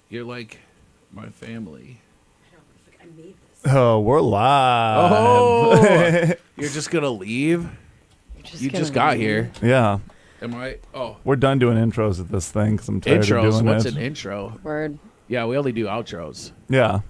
You're like my family. I made this. Oh, we're live. Oh, you're just gonna leave? You just got here. Yeah. Am I? Oh, We're done doing intros at this thing because I'm tired of intros. doing What's it. an intro? Word. Yeah, we only do outros. Yeah.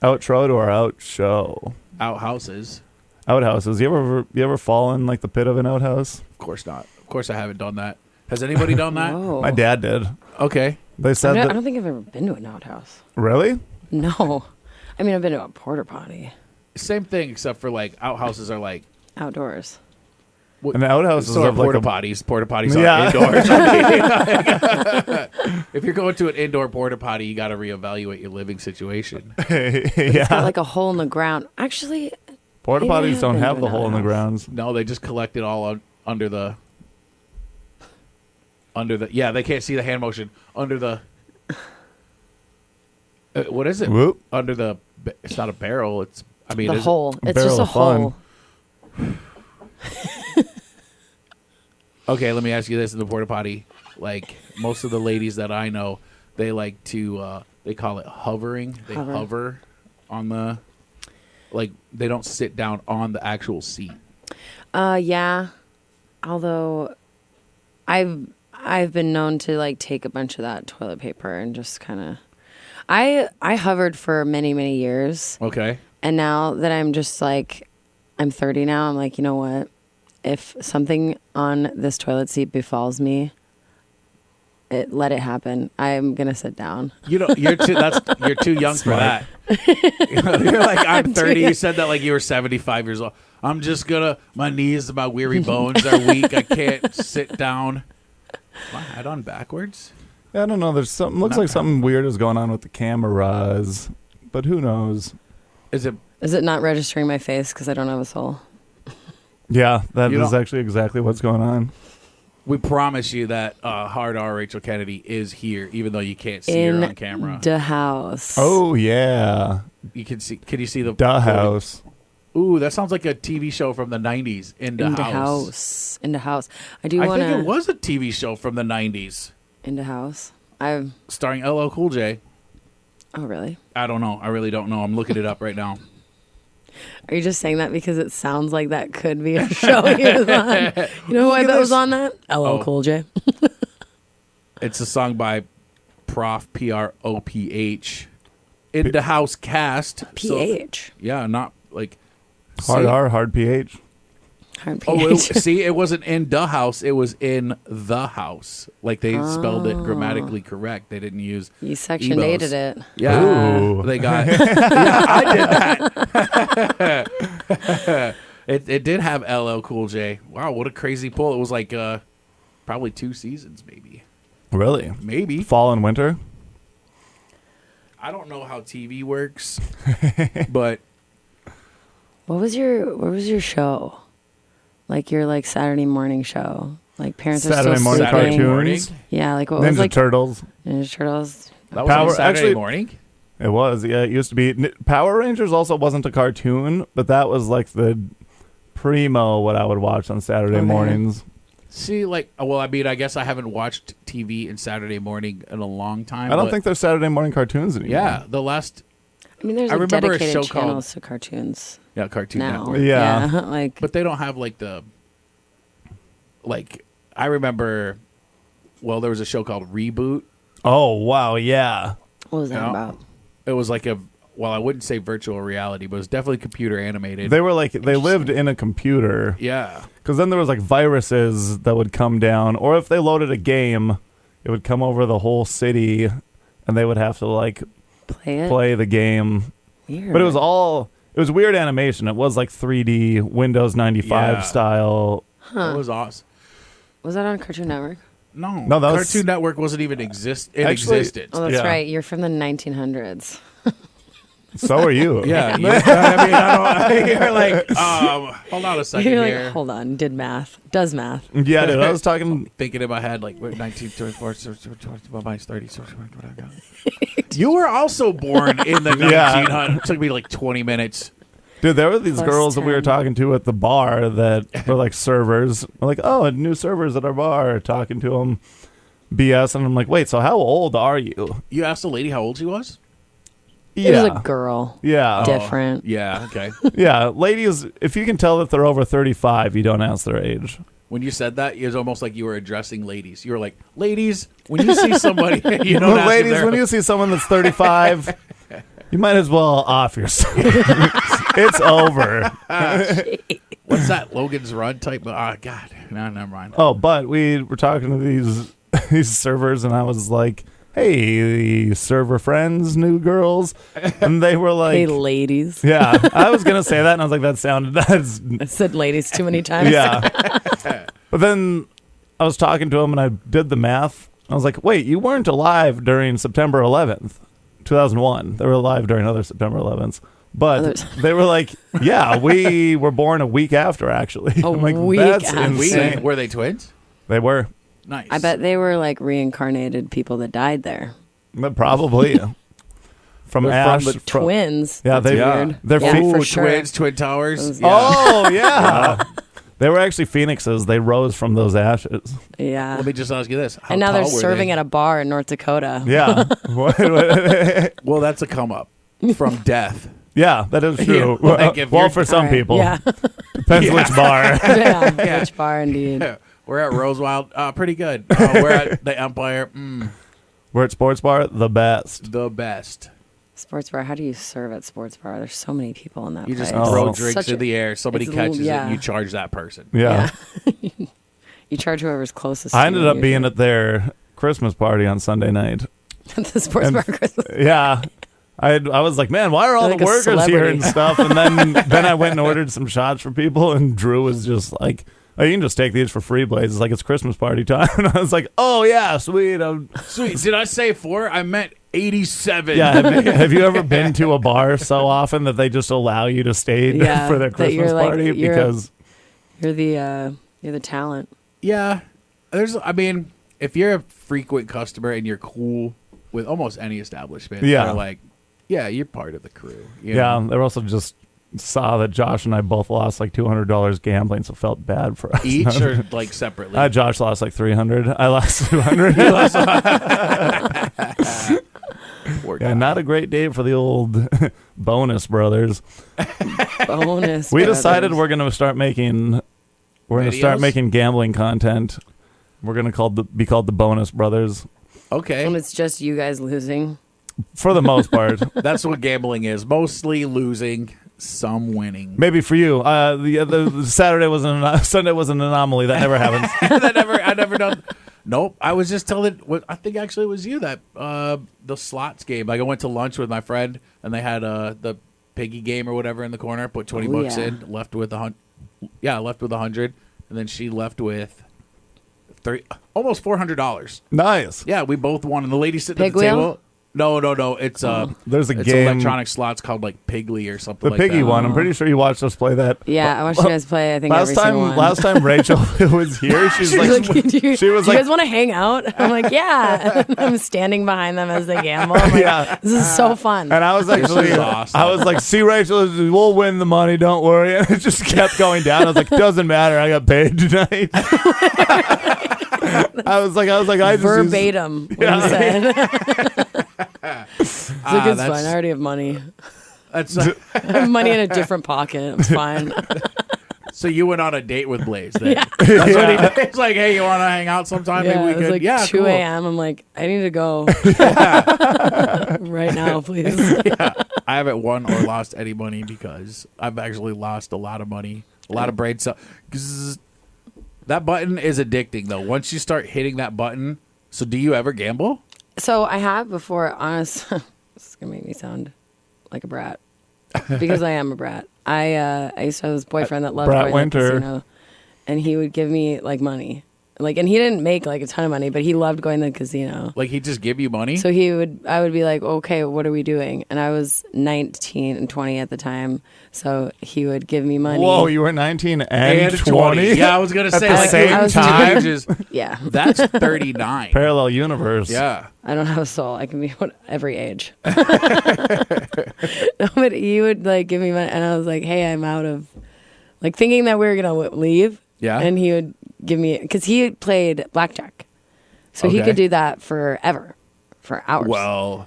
Outro to our out show. Outhouses. Outhouses. You ever fall in like the pit of an outhouse? Of course not. Of course I haven't done that. Has anybody done that? Whoa. My dad did. Okay. They said I that. don't think I've ever been to an outhouse. Really? No. I mean, I've been to a porta potty. Same thing, except for like outhouses are like Outdoors. An outhouse is so are of like porta a, potties. Porta potties Yeah. are indoors. I mean, if you're going to an indoor porta potty, you got to reevaluate your living situation. It's got yeah. like a hole in the ground. Actually, Porta maybe I potties have don't been have to the an hole in the outhouse. grounds. No, they just collect it all under the. Yeah, they can't see the hand motion under the. What is it? Whoop. Under the. It's not a barrel. It's. I mean, the is hole. A It's barrel just a of fun. hole. Okay, let me ask you this: in the porta potty, like most of the ladies that I know, they like to. They call it hovering. They hover on the. Like they don't sit down on the actual seat. Yeah. Although, I've been known to like take a bunch of that toilet paper and just kind of. I hovered for many years, Okay. and now that I'm just like, I'm 30 now. I'm like, you know what? If something on this toilet seat befalls me, let it happen. I'm gonna sit down. You know, you're too young for that. You're like, I'm 30. You said that like you were 75 years old. I'm just gonna. My knees, my weary bones are weak. I can't sit down. My head on backwards. Yeah, I don't know. There's something. Looks like something weird is going on with the cameras, but who knows? Is it? Is it not registering my face because I don't have a soul? Yeah, that You is don't- actually exactly what's going on. We promise you that Hard R Rachel Kennedy is here, even though you can't see her on camera. The house. Oh yeah, You can see. Can you see the the house. Ooh, that sounds like a TV show from the 90s. In the house. In the house. I do I want think it to. was a TV show from the 90s, In the house. Oh, starring LL Cool J. really? I don't know. I really don't know. I'm looking it up right now. Are you just saying that because it sounds like that could be a show he was on? You know who I Look at bet was this. on that? LL Oh. Cool J. It's a song by Prof. P-R-O-P-H. In the House cast. So- PH. yeah, not like... Hard see- R, hard PH. Hard Oh, PH. see, it wasn't in the house. It was in the house. Like they spelled it grammatically correct. They didn't use You section Ebos. dated it. Yeah, Ooh. they got. Yeah, I did that. It did have LL Cool J. Wow, what a crazy pull! It was like probably 2 seasons, maybe. Really? Fall and winter. I don't know how TV works, but What was your show? Like your like Saturday morning show? Like parents are Saturday still morning sleeping. Saturday morning. cartoons. Yeah, like what was Ninja like Turtles. Ninja Turtles? That was on Power- Saturday actually- morning. It was. Yeah, it used to be. Power Rangers also wasn't a cartoon, but that was like the primo what I would watch on Saturday Okay. mornings. See, like, well, I mean, I guess I haven't watched TV in Saturday morning in a long time. I don't but think there's Saturday morning cartoons anymore. Yeah, the last. I mean, there's I like remember a dedicated show called- channels to cartoons Yeah, Cartoon now. Network. Yeah. like But they don't have like the. Like, I remember. Well, there was a show called Reboot. Oh wow, yeah. what was that Yeah. about? It was like a. Well, I wouldn't say virtual reality, but it was definitely computer animated. They were like they lived in a computer Yeah. because then there was like viruses that would come down, or if they loaded a game, it would come over the whole city, and they would have to like Play it. play the game. Weird. But it was weird animation. It was like 3D Windows 95 Yeah. style. It was awesome. Was that on Cartoon Network? No, that was- Cartoon Network wasn't even exist in Actually- existence. Oh, that's Yeah. right. You're from the 1900s. So are you. Yeah, I mean, I don't. You're like, hold on a second You're here. like, hold on. Did math. Does math. Yeah, dude. I was talking. Thinking in my head, like, 1924, mine's 30. You were also born in the Yeah. 1900s. It took me like 20 minutes. Dude, there were these Plus girls that we were 10. talking to at the bar that were like servers. We're like, oh, new servers at our bar. Talking to them. BS, and I'm like, wait, so how old are you? You asked the lady how old she was? It was a girl. Yeah. Different. Yeah, okay. Yeah, ladies, if you can tell that they're over 35, you don't ask their age. When you said that, it was almost like you were addressing ladies. You were like, ladies, when you see somebody, you don't ask ladies, if they're- when you see someone that's 35, you might as well off yourself. It's over. What's that, Logan's Run type? Oh, God. No, never mind. Oh, but we were talking to these servers, and I was like, hey, server friends, new girls. And they were like, Hey, ladies. yeah, I was going to say that, and I was like, that's I said ladies too many times. yeah. But then I was talking to him, and I did the math. I was like, wait, you weren't alive during September 11th, 2001. They were alive during other September 11th. But they were like, yeah, we were born a week after, actually. I'm like, week that's after. insane. Were they twins? They were. Nice. I bet they were like reincarnated people that died there. But probably. From They're Ash. from the Twins. Yeah, That's they- weird. they're yeah, Ooh, for sure. Twins, Twin Towers. Those- Yeah. Oh, yeah. They were actually phoenixes. They rose from those ashes. Yeah. Let me just ask you this. How And now they're tall were serving they? at a bar in North Dakota. Yeah. Well, that's a come up from death. Yeah, that is true. Yeah, like if Well, you're- for some All right. people. Yeah. Depends Yeah. which bar. yeah. Yeah. Which bar, indeed. We're at Rosewild. Pretty good. We're at the Empire. We're at Sports Bar, the best. The best. Sports bar. How do you serve at sports bar? There's so many people in that You just place. Oh. throw drinks Such in a- the air. Somebody it's a catches little- it, yeah. and you charge that person. Yeah. You charge whoever's closest. I to ended you up being usually. at their Christmas party on Sunday night. at the sports and- bar Christmas. Yeah. I was like, man, why are all You're the like a workers here celebrity. and stuff? And then I went and ordered some shots for people, and Drew was just like, oh, you can just take these for free, Blaise. It's like, it's Christmas party time. And I was like, oh, yeah, sweet. Sweet. Did I say 4? I meant 87. Yeah, have you ever been to a bar so often that they just allow you to stay Yeah, for their that you're Christmas like- party? you're- Because You're the talent. Yeah. I mean, if you're a frequent customer and you're cool with almost any establishment, Yeah. they're like, yeah, you're part of the crew. you yeah, know? they also just saw that Josh and I both lost like $200 gambling, so felt bad for us. Each or like separately? Josh lost like 300. I lost 200. Poor Yeah, guy. not a great day for the old bonus brothers. Bonus. We brothers. decided we're going to start making Videos? gambling content. We're going to be called the Bonus Brothers Okay. And it's just you guys losing. for the most part. That's what gambling is. Mostly losing, some winning. Maybe for you. The Sunday was an anomaly. That never happens. I never done. Nope. I was just telling. I think actually it was you that the slots game. Like I went to lunch with my friend and they had the piggy game or whatever in the corner. Put 20 Oh, bucks yeah. in. Left with left with 100, and then she left with almost $400. Nice. Yeah, we both won. And the lady sitting Pig at the wheel? table. No. It's There's a it's game. electronic slots called like Piggly or something. The like piggy that. one. I'm pretty sure you watched us play that. Yeah, I watched you guys play. I think every single one. Last time Rachel was here, she's She's like, like, do you, she was do you like- guys want to hang out? I'm like, yeah. I'm standing behind them as they gamble. I'm like, Yeah. this is so fun. and I was actually, is awesome. I was like, see, Rachel, we'll win the money. Don't worry. And it just kept going down. I was like, doesn't matter. I got paid tonight. I was like, I just Verbatim, what Yeah. you said. It's like, it's that's- fine. I already have money. That's I have money in a different pocket. It's fine. so you went on a date with Blaise. Then. That's what he did. It's like, hey, you want to hang out sometime? Yeah, Maybe we it was could. like Yeah, 2 cool. a.m. I'm like, I need to go right now, please. Yeah, I haven't won or lost any money because I've actually lost a lot of money, a lot of brain cells. That button is addicting, though. Once you start hitting that button, so do you ever gamble? So I have before, honest. This is gonna make me sound like a brat because I am a brat. I used to have this boyfriend that loved Brat going to the Winter. casino, and he would give me like money, and he didn't make like a ton of money, but he loved going to the casino. Like he just give you money? So I would be like, okay, what are we doing? And I was 19 and 20 at the time, so he would give me money. Whoa, you were 19 and 20? Yeah, I was gonna say the like same I was time? ages. Yeah, That's 39. Parallel universe. Yeah. I don't have a soul. I can be every age. No, but he would like give me money, and I was like, "Hey, I'm out of," like thinking that we were gonna leave. Yeah. And he would give me because he played blackjack, So he could do that forever, for hours. Well,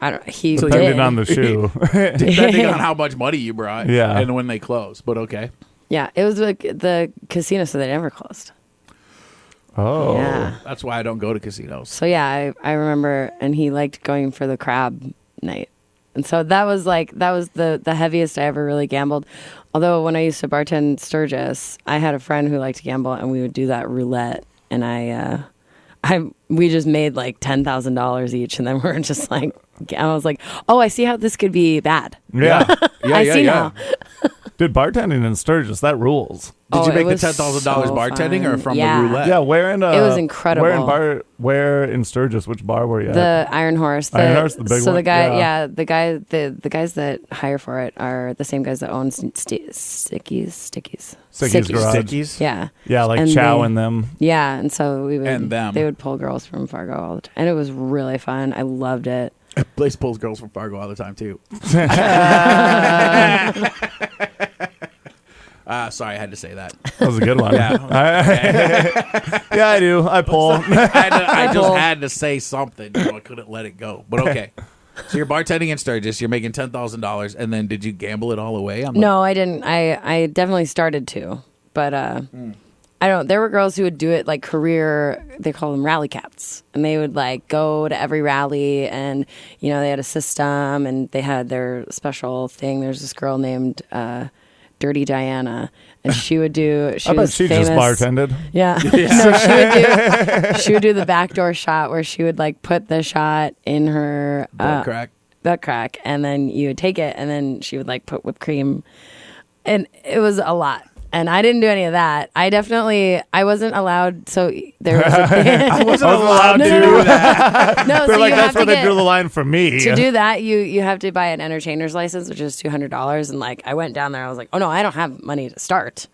I don't. He Depending did. on the shoe. depending on how much money you brought, Yeah. and when they close. But okay. Yeah, it was the casino, so they never closed. Oh. Yeah. That's why I don't go to casinos. So yeah, I remember, and he liked going for the crab night, and so that was the heaviest I ever really gambled. Although when I used to bartend Sturgis, I had a friend who liked to gamble, and we would do that roulette, and we just made like $10,000 each, and then we're just like, I was like, oh, I see how this could be bad. Yeah. I see now. Dude, bartending in Sturgis, that rules. Did you it make the was $10,000 so bartending or fun. from Yeah. the roulette? Yeah, where in It was incredible. Where in Sturgis? Which bar were you at? The Iron Horse. Iron Horse, the big so one? the guy, Yeah. the guys that hire for it are the same guys that own Stickies. Sicky's Sickies. Garage. Stickies? Yeah. Yeah, like And Chow they- and them. Yeah, and so we would And them. they would pull girls from Fargo all the time, and it was really fun. I loved it. Blaise pulls girls from Fargo all the time, too. Sorry, I had to say that. That was a good one. Yeah. Yeah, I do. I pull. I just had to say something. I couldn't let it go. But okay. So you're bartending in Sturgis. You're making $10,000. And then did you gamble it all away? No, I didn't. I definitely started to, but I don't. There were girls who would do it like career. They call them rallycats, and they would like go to every rally, and they had a system, and they had their special thing. There's this girl named Dirty Diana, and she would do. I bet was she famous. just bartended. Yeah. No, she would do the backdoor shot where she would like put the shot in her butt crack, and then you would take it, and then she would like put whipped cream, and it was a lot. And I didn't do any of that. I wasn't allowed. So there was a thing. I wasn't allowed to do that. No, They're so like, you that's have where to they drew the line for me. to do that, you have to buy an entertainer's license, which is $200. And like, I went down there, I was like, oh no, I don't have money to start.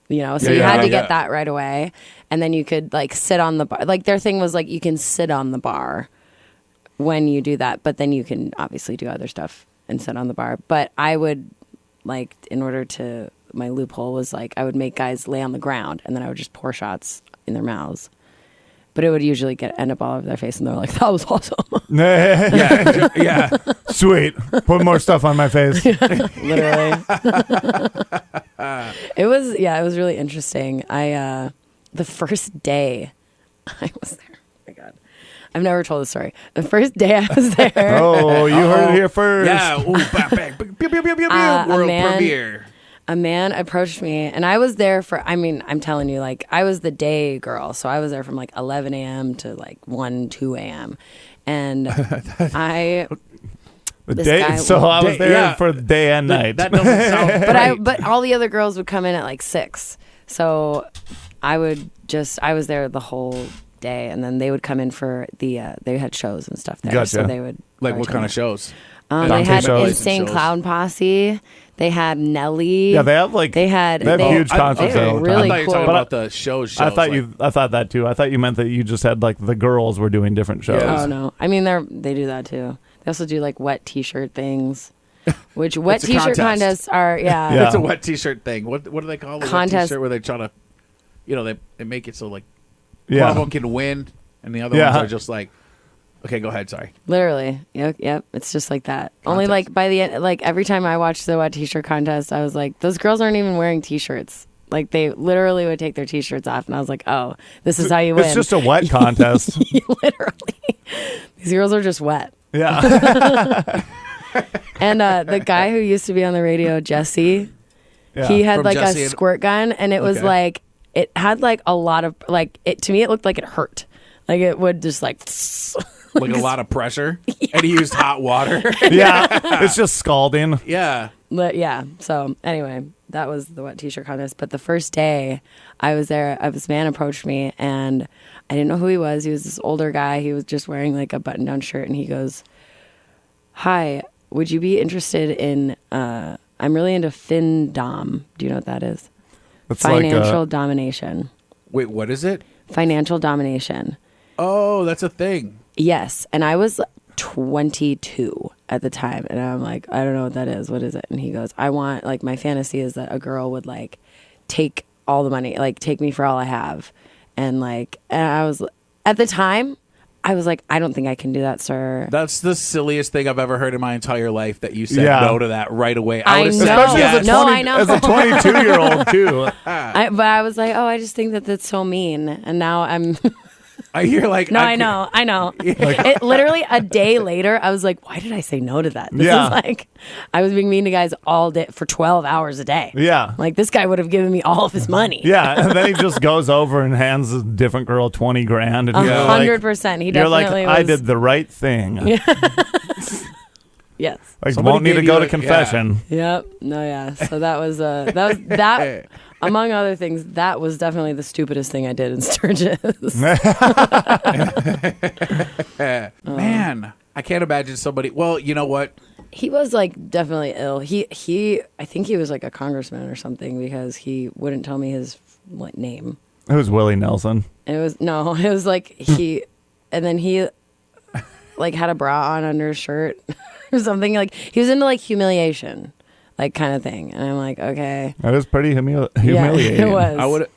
So you had to get that right away, and then you could like sit on the bar. Like their thing was like you can sit on the bar when you do that, but then you can obviously do other stuff and sit on the bar. But I would like, in order to, my loophole was like I would make guys lay on the ground, and then I would just pour shots in their mouths. But it would usually end up all over their face, and they're like, "That was awesome." Yeah. Sweet. Put more stuff on my face. Literally. It was really interesting. The first day I was there. Oh my God. I've never told this story. The first day I was there. Oh, you heard it here first. Yeah. Ooh, bang. Pew, pew, pew, pew, pew. World premiere. A man approached me, and I was there for, I'm telling you, like, I was the day girl. So I was there from like 11 a.m. to like 2 a.m. And I was there for the day and night. That doesn't sound great. But all the other girls would come in at like 6. So I was there the whole day, and then they would come in for they had shows and stuff there. Gotcha. So they would Like what kind of shows? they had shows. Insane Clown Posse. They had Nelly. Yeah, they have like they had huge concerts. they were really I thought you were cool. talking about the shows. I thought that too. I thought you meant that you just had like the girls were doing different shows. Yeah. Oh no, I mean they do that too. They also do like wet T-shirt things, which wet It's a T-shirt contest. contests are Yeah. It's a wet T-shirt thing. What do they call it? Contest. Wet T-shirt where they try to, they make it so like one Yeah. of them can win and the other Yeah. ones are just like, okay, go ahead. Sorry. Literally. Yep. It's just like that. Only Contest. like by the end, like every time I watched the wet T-shirt contest, I was like, those girls aren't even wearing T-shirts. Like they literally would take their T-shirts off, and I was like, oh, this is how you win. It's just a wet contest. Literally. These girls are just wet. Yeah. And the guy who used to be on the radio, Jesse, Yeah. he had From like Jesse a and- squirt gun, and it was Okay. like, it had like a lot of, like, to me, it looked like it hurt. Like it would just like, Like a lot of pressure. And he used hot water. Yeah. It's just scalding. Yeah. yeah. So anyway, that was the wet T-shirt contest. But the first day I was there, this man approached me, and I didn't know who he was. He was this older guy. He was just wearing like a button-down shirt, and he goes, "Hi, would you be interested in? I'm really into FinDom. Do you know what that is? It's Financial domination. Wait, what is it? Financial domination. Oh, that's a thing. Yes, and I was 22 at the time, and I'm like, I don't know what that is. What is it? And he goes, I want, like, my fantasy is that a girl would like take all the money, like take me for all I have, and like, and I was, at the time, I was like, I don't think I can do that, sir. That's the silliest thing I've ever heard in my entire life, that you said Yeah. no to that right away. I would've know. said Especially yes. I know. as a 22-year-old, too. But I was like, oh, I just think that that's so mean. And now I'm... You're like, No, I know. It literally a day later, I was like, why did I say no to that? This Yeah. is like, I was being mean to guys all day for 12 hours a day. Yeah. Like, this guy would have given me all of his money. Yeah, and then he just goes over and hands a different girl $20,000, and you're like, 100%. He you're like, definitely I was. did the right thing. Yes. Like, Somebody won't need to gave go you to a- confession. Yep. No, yeah. So that among other things, that was definitely the stupidest thing I did in Sturgis. Man, I can't imagine somebody. Well, you know what? He was like definitely ill. I think he was like a congressman or something because he wouldn't tell me his name. It was Willie Nelson. And it was like he, and then he like had a bra on under his shirt or something. Like he was into like humiliation, like kind of thing. And I'm like, okay. That was pretty humiliating. Yeah, it was. I would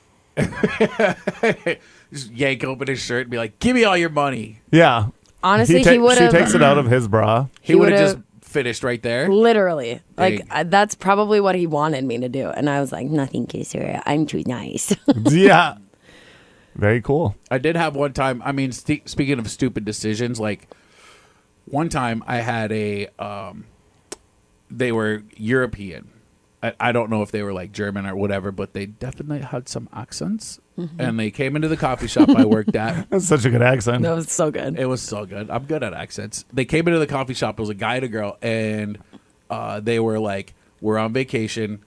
just yank open his shirt and be like, "Give me all your money." Yeah. Honestly, he would have. She takes it out of his bra. He would have would've- just finished right there. Literally. Like, Dang. that's probably what he wanted me to do. And I was like, nothing, sir. I'm too nice. Yeah. Very cool. I did have one time. I mean, speaking of stupid decisions, like one time I had they were European. I don't know if they were like German or whatever, but they definitely had some accents. Mm-hmm. And they came into the coffee shop I worked at. That's such a good accent. That was so good. It was so good. I'm good at accents. They came into the coffee shop. It was a guy and a girl, and they were like, "We're on vacation.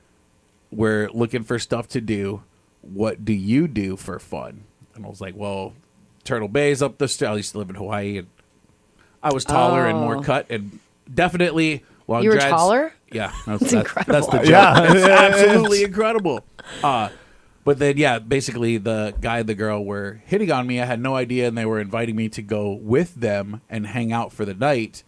We're looking for stuff to do. What do you do for fun?" And I was like, "Well, Turtle Bay's up the street. I used to live in Hawaii, and I was taller and more cut, and definitely long You were dreads." taller? Yeah, That's incredible. That's the joke. Yeah. It's absolutely incredible. But then, yeah, basically the guy and the girl were hitting on me. I had no idea, and they were inviting me to go with them and hang out for the night.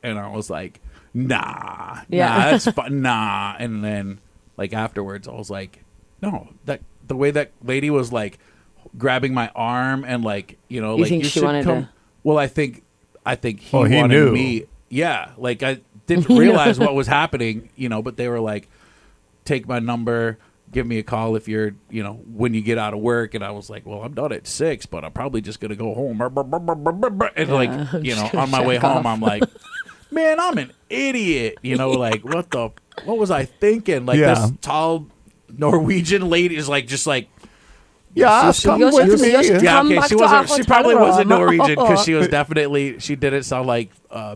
And I was like, nah, that's fun, nah. And then, like, afterwards, I was like, no, that the way that lady was, like, grabbing my arm and, like, you know, You like, think you she should wanted come. to- Well, I think he Oh, he wanted knew. me. Yeah, like, I didn't realize what was happening, you know, but they were like, take my number, give me a call if you're, you know, when you get out of work. And I was like, well, I'm done at 6, but I'm probably just going to go home. And like, you know, on my way home, I'm like, man, I'm an idiot. You know, like, what was I thinking? Like, Yeah. this tall Norwegian lady is like, just like, Yeah, she- come she- with she- me. she- yeah, Come okay. back She to wasn't. our She probably hotel wasn't room. Norwegian because she didn't sound like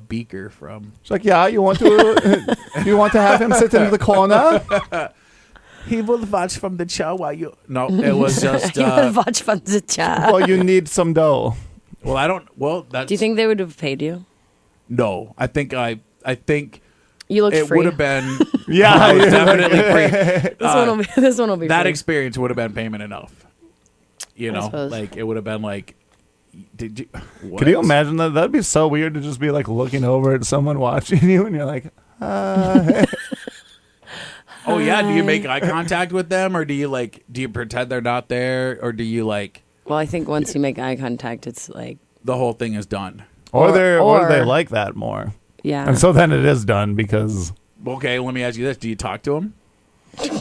Beaker from. She's like, yeah, you want to have him sit in the corner? He will watch from the show while you. No, it was just. You would watch from the chat. Well, you need some dough. Well, I don't. Well, that's. Do you think they would have paid you? No, I think You looked it free. would have been. Yeah, I was yeah. definitely free. This one will be That free. experience would have been payment enough. You know, suppose. like it would have been like. Did you? What? Could you imagine that? That'd be so weird to just be like looking over at someone watching you, and you're like, Oh yeah. Do you make eye contact with them, or do you pretend they're not there, or do you like Well, I think once you make eye contact, it's like, the whole thing is done? or Or- they like that more, yeah. and so then it is done because Okay, let me ask you this: do you talk to him?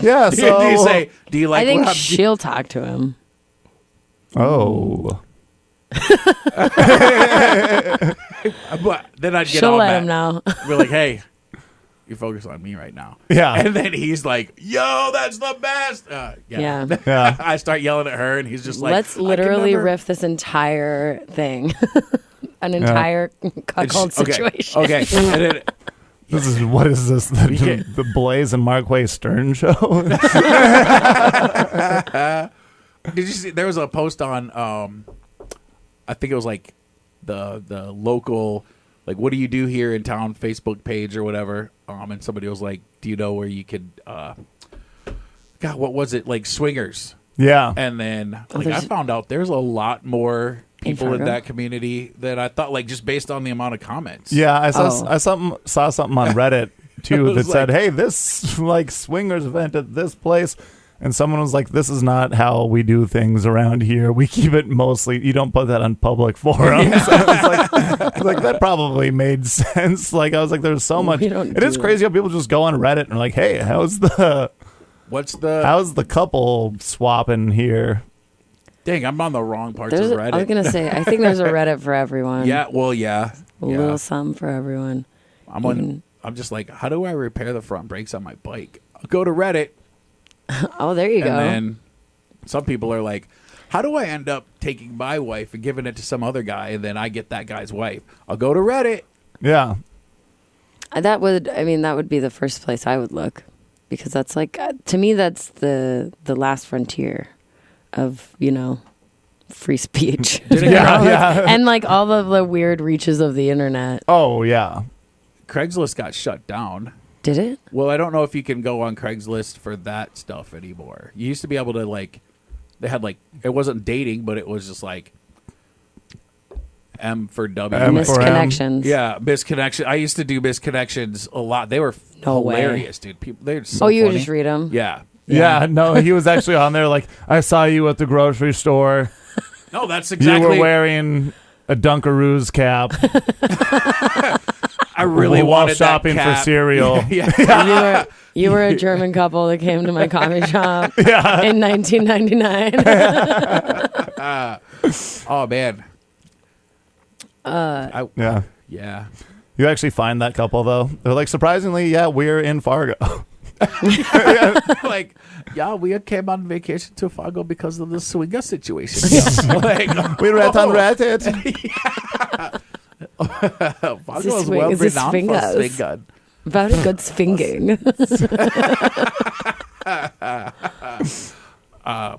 yeah. Do So you say? Do you like? I think what I'm- she'll talk to him. oh, But then I'd get She'll all let mad. him know. We're like, hey, you focus on me right now. yeah, And then he's like, yo, that's the best. Yeah. yeah. I start yelling at her, and he's just like, Let's I can literally never- riff this entire thing. An entire cuckold Okay, situation. Okay. And then, What is this? can't- The Blaise and Markway Stern show? did you see? There was a post on, I think it was like the local, like, what do you do here in town Facebook page or whatever. And somebody was like, do you know where you could, God, what was it? Like swingers. Yeah, And then like I there's- found out there's a lot more people in Fargo? that community than I thought, like just based on the amount of comments. yeah. I saw Oh. I saw something on Reddit too It that was said, like- "Hey, this like swingers event at this place." And someone was like, "This is not how we do things around here. We keep it mostly. You don't put that on public forums." Yeah. I was like, that probably made sense. Like, I was like, "There's so much." It is crazy how people just go on Reddit and are like, "Hey, how's the couple swapping here?" Dang, I'm on the wrong parts of Reddit. I was gonna say, I think there's a Reddit for everyone. Yeah, well, yeah, a little something for everyone. I'm just like, how do I repair the front brakes on my bike? I'll go to Reddit. Oh, there you go. And then some people are like, how do I end up taking my wife and giving it to some other guy, and then I get that guy's wife? I'll go to Reddit. Yeah. That would be the first place I would look, because that's like, to me, that's the last frontier of, free speech. And like all of the weird reaches of the internet. Oh, yeah. Craigslist got shut down. Did it? Well, I don't know if you can go on Craigslist for that stuff anymore. You used to be able to, like, they had, like, it wasn't dating, but it was just like M for W. Misconnections. Yeah, misconnection. I used to do misconnections a lot. They were hilarious, dude. People, they're so you funny. would just read them? Yeah. Yeah, no, he was actually on there like, I saw you at the grocery store. No, that's exactly. You were wearing a Dunkaroos cap. I really while wanted shopping that cap. for cereal. Yeah. You were a German couple that came to my coffee shop in 1999. Oh man. Yeah. Yeah. You actually find that couple though. They're like, surprisingly, yeah, we're in Fargo. Like, yeah, we came on vacation to Fargo because of the swinger situation. Like, we read on Reddit. Fargo is well renowned for swinging. Very good swinging.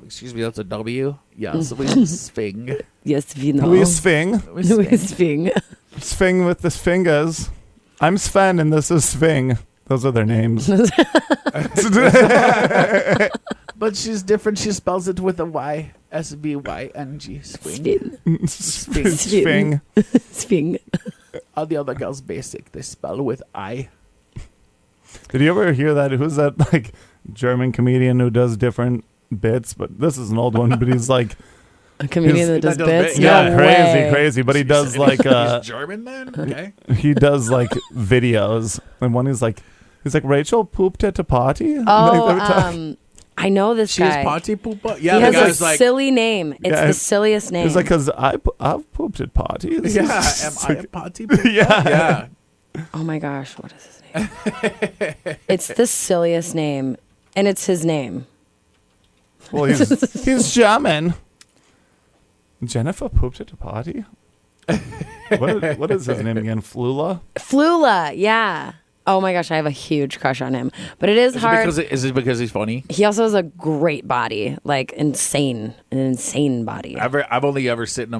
Excuse me, that's a W? Yes, we swing. Yes, we know. We swing. We swing. Swing with the fingers. I'm Sven and this is Sving. Those are their names. But she's different. She spells it with a Y. S-V-Y-N-G. Swing. Sving. Swing. All the other girls basic. They spell with I. Did you ever hear that? Who's that like German comedian who does different bits? But this is an old one. But he's like a comedian that does bits. Yeah, no crazy. But he does like he's German then. Okay. He does like videos, and one he's like Rachel pooped at a party. Oh, I know this guy. She's potty poopa. Yeah, he the has guy's a like, silly name. It's the silliest name. It's like, because I've pooped at parties. Yeah, am I a potty poopa? Yeah. Oh my gosh, what is his name? It's the silliest name, and it's his name. Well, he's German. Jennifer pooped at a party? What is his name again? Flula, yeah. Oh my gosh, I have a huge crush on him. But it is hard. Is it because he's funny? He also has a great body, like an insane body. I've only ever seen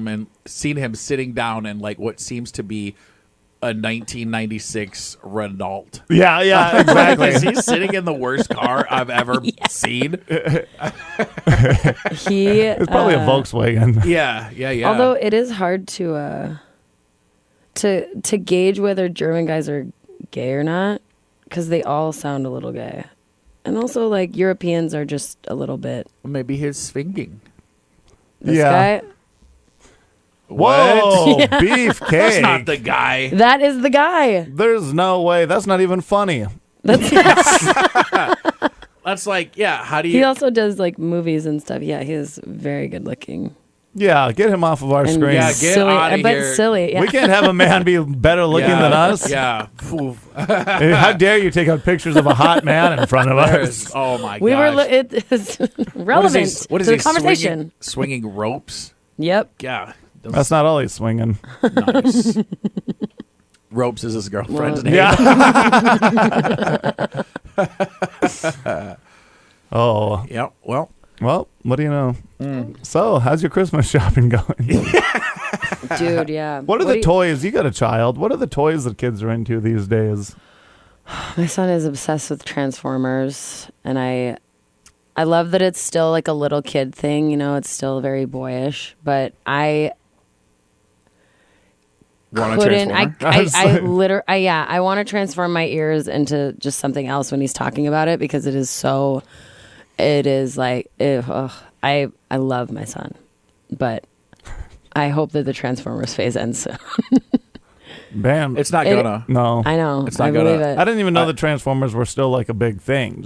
him sitting down in like what seems to be a 1996 Renault. Yeah, exactly. He's sitting in the worst car I've ever seen. It's probably a Volkswagen. Yeah. Although it is hard to gauge whether German guys are gay or not, because they all sound a little gay, and also like Europeans are just a little bit. Maybe he's swinging. This guy. Whoa, beefcake. That's not the guy. That is the guy. There's no way. That's not even funny. That's like, yeah, how do you... He also does like movies and stuff. Yeah, he is very good looking. Yeah, get him off of our screen. Yeah, get out of here. Silly. Yeah. We can't have a man be better looking than us. Yeah. How dare you take out pictures of a hot man in front of us? Oh my gosh. It is relevant what is to he the conversation. Swinging ropes? Yep. Yeah. That's not all he's swinging. Nice. Ropes is his girlfriend's name. Yeah. Oh. Yep. Well, what do you know? So, how's your Christmas shopping going? Dude, yeah. What are the toys? You got a child. What are the toys that kids are into these days? My son is obsessed with Transformers, and I love that it's still like a little kid thing, it's still very boyish, but I couldn't. I want to transform my ears into just something else when he's talking about it, because it is so it is like, I love my son, but I hope that the Transformers phase ends soon. Bam. It's not gonna. No. I know. It's not I gonna- believe it. I didn't even know the Transformers were still like a big thing.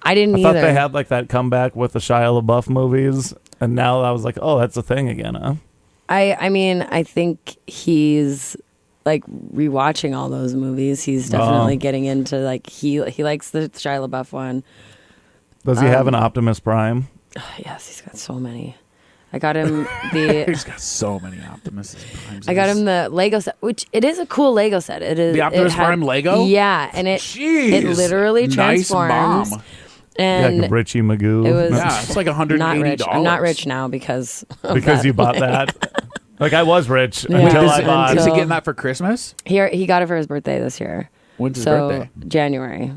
I didn't I either. thought they had like that comeback with the Shia LaBeouf movies, and now I was like, oh, that's a thing again, huh? I mean, I think he's like rewatching all those movies. He's definitely getting into like he likes the Shia LaBeouf one. Does he have an Optimus Prime? Yes, he's got so many. I got him the. He's got so many Optimus Primes. I got him the Lego set, which it is a cool Lego set. It is The Optimus Prime Lego? Yeah, and it Jeez. literally Nice transforms. mom. And Like Richie Magoo. it was Yeah, it's like $180. not rich. I'm not rich now because of because that. you bought that. Like I was rich Yeah. until Wait, I bought. Is he getting that for Christmas? He got it for his birthday this year. When's his So birthday? January.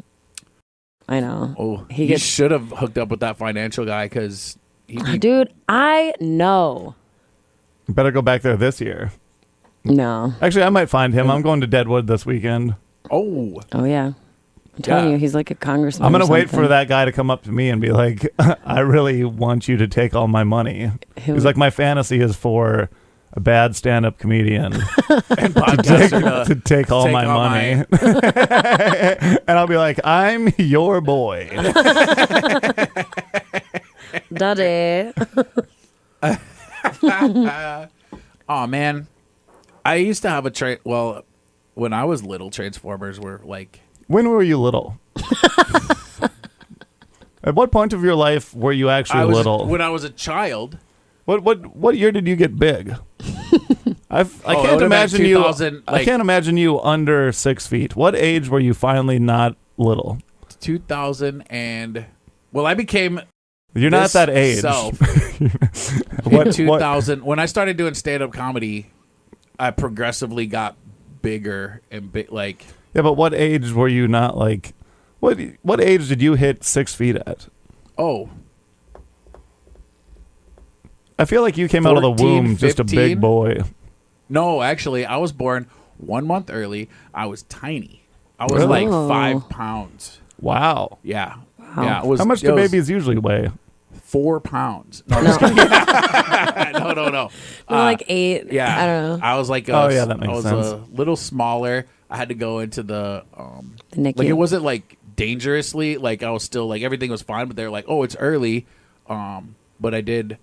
I know. Oh, He he gets- should have hooked up with that financial guy because Dude, I know. Better go back there this year. No. Actually, I might find him. I'm going to Deadwood this weekend. Oh, yeah. I'm telling Yeah. you, he's like a congressman. I'm going or to wait for something. that guy to come up to me and be like, I really want you to take all my money. He's like, my fantasy is for a bad stand-up comedian and podcaster to take all take my all money. And I'll be like, I'm your boy. Daddy. Oh man, I used to have a well, when I was little, Transformers were like When were you little? At what point of your life were you actually little? when I was a child. What year did you get big? I it can't would've imagine been you. 2000, I can't imagine you under 6 feet. What age were you finally not little? 2000 and well, I became You're not this that age. self What- in 2000 when I started doing stand-up comedy. I progressively got bigger and like. Yeah, but what age were you not like? What age did you hit 6 feet at? Oh, I feel like you came out of the 14, womb just a 15? big boy. no, actually, I was born 1 month early. I was tiny. I was Really? like Oh. 5 pounds. Wow. Yeah. Yeah. It was, How much it do was babies usually weigh? 4 pounds. No, I'm just kidding. No. Like 8. Yeah. I don't know. I was like, Oh, yeah, that makes I was sense. a little smaller. I had to go into the NICU. like it wasn't like dangerously. Like I was still like everything was fine, but they're like, oh, it's early. But I did.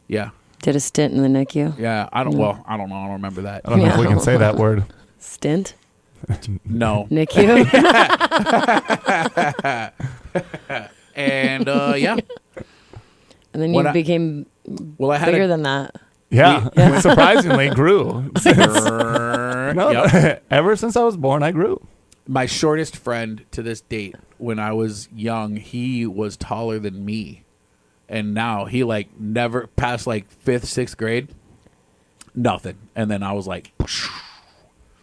Yeah. Did a stint in the NICU. Yeah. I don't. Well, I don't know. I don't remember that. I don't know if we can say that word. Stint? No. NICU? And yeah. And then When you I- became Well, I had bigger a, than that. Yeah, surprisingly grew. No, Yep. ever since I was born, I grew. My shortest friend to this date, when I was young, he was taller than me. And now he like never past like 5th, 6th grade, nothing. And then I was like,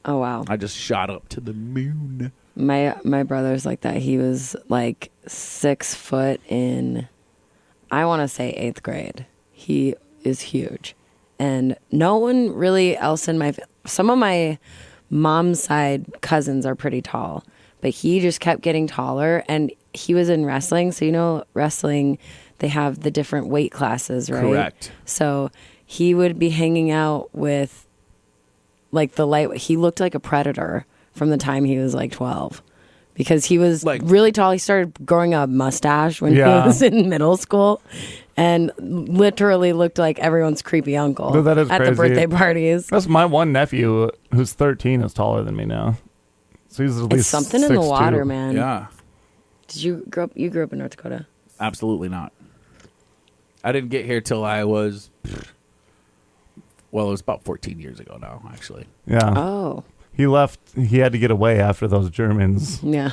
Oh, wow. I just shot up to the moon. My brother's like that. He was like 6 foot in, I want to say 8th grade. He is huge. And no one really else in some of my mom's side cousins are pretty tall, but he just kept getting taller. And he was in wrestling. So, you know, wrestling, they have the different weight classes, right? Correct. So he would be hanging out with like he looked like a predator from the time he was like 12 because he was Like- really tall. He started growing a mustache when Yeah. he was in middle school and literally looked like everyone's creepy uncle Dude, that is at crazy. the birthday parties. That's my one nephew who's 13 is taller than me now. So he's at It's least something in the 6'2". water, man. Yeah, Did you grow up? You grew up in North Dakota. absolutely not. I didn't get here till I was, well, it was about 14 years ago now, actually. Yeah. Oh, He left. He had to get away after those Germans. yeah.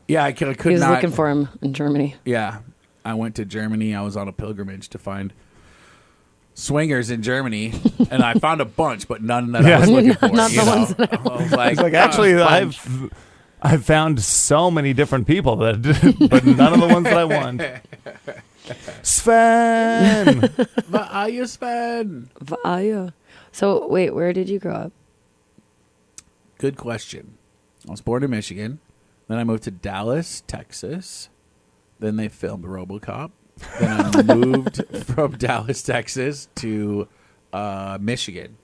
Yeah, I could He was not. looking for him in Germany. Yeah, I went to Germany. I was on a pilgrimage to find swingers in Germany, and I found a bunch, but none that I was Yeah. looking for. Not the you know? ones that I was like, It's like "Oh, actually, bunch." I've found so many different people that, but none of the ones that I want. Sven. What are you, Sven? Yeah. So wait, where did you grow up? Good question. I was born in Michigan. Then I moved to Dallas, Texas. Then they filmed RoboCop. Then I moved from Dallas, Texas to Michigan.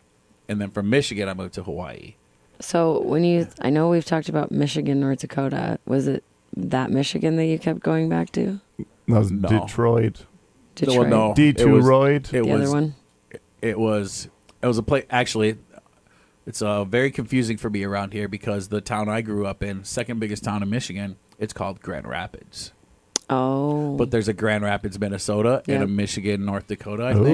And then from Michigan, I moved to Hawaii. So I know we've talked about Michigan, North Dakota. Was it that Michigan that you kept going back to? That was No. Detroit. Detroit. No, D2-roid. The other one? It was a place. Actually, it's very confusing for me around here because the town I grew up in, second biggest town in Michigan, it's called Grand Rapids. Oh. But there's a Grand Rapids, Minnesota, and a Yep. Michigan, North Dakota, I Ooh.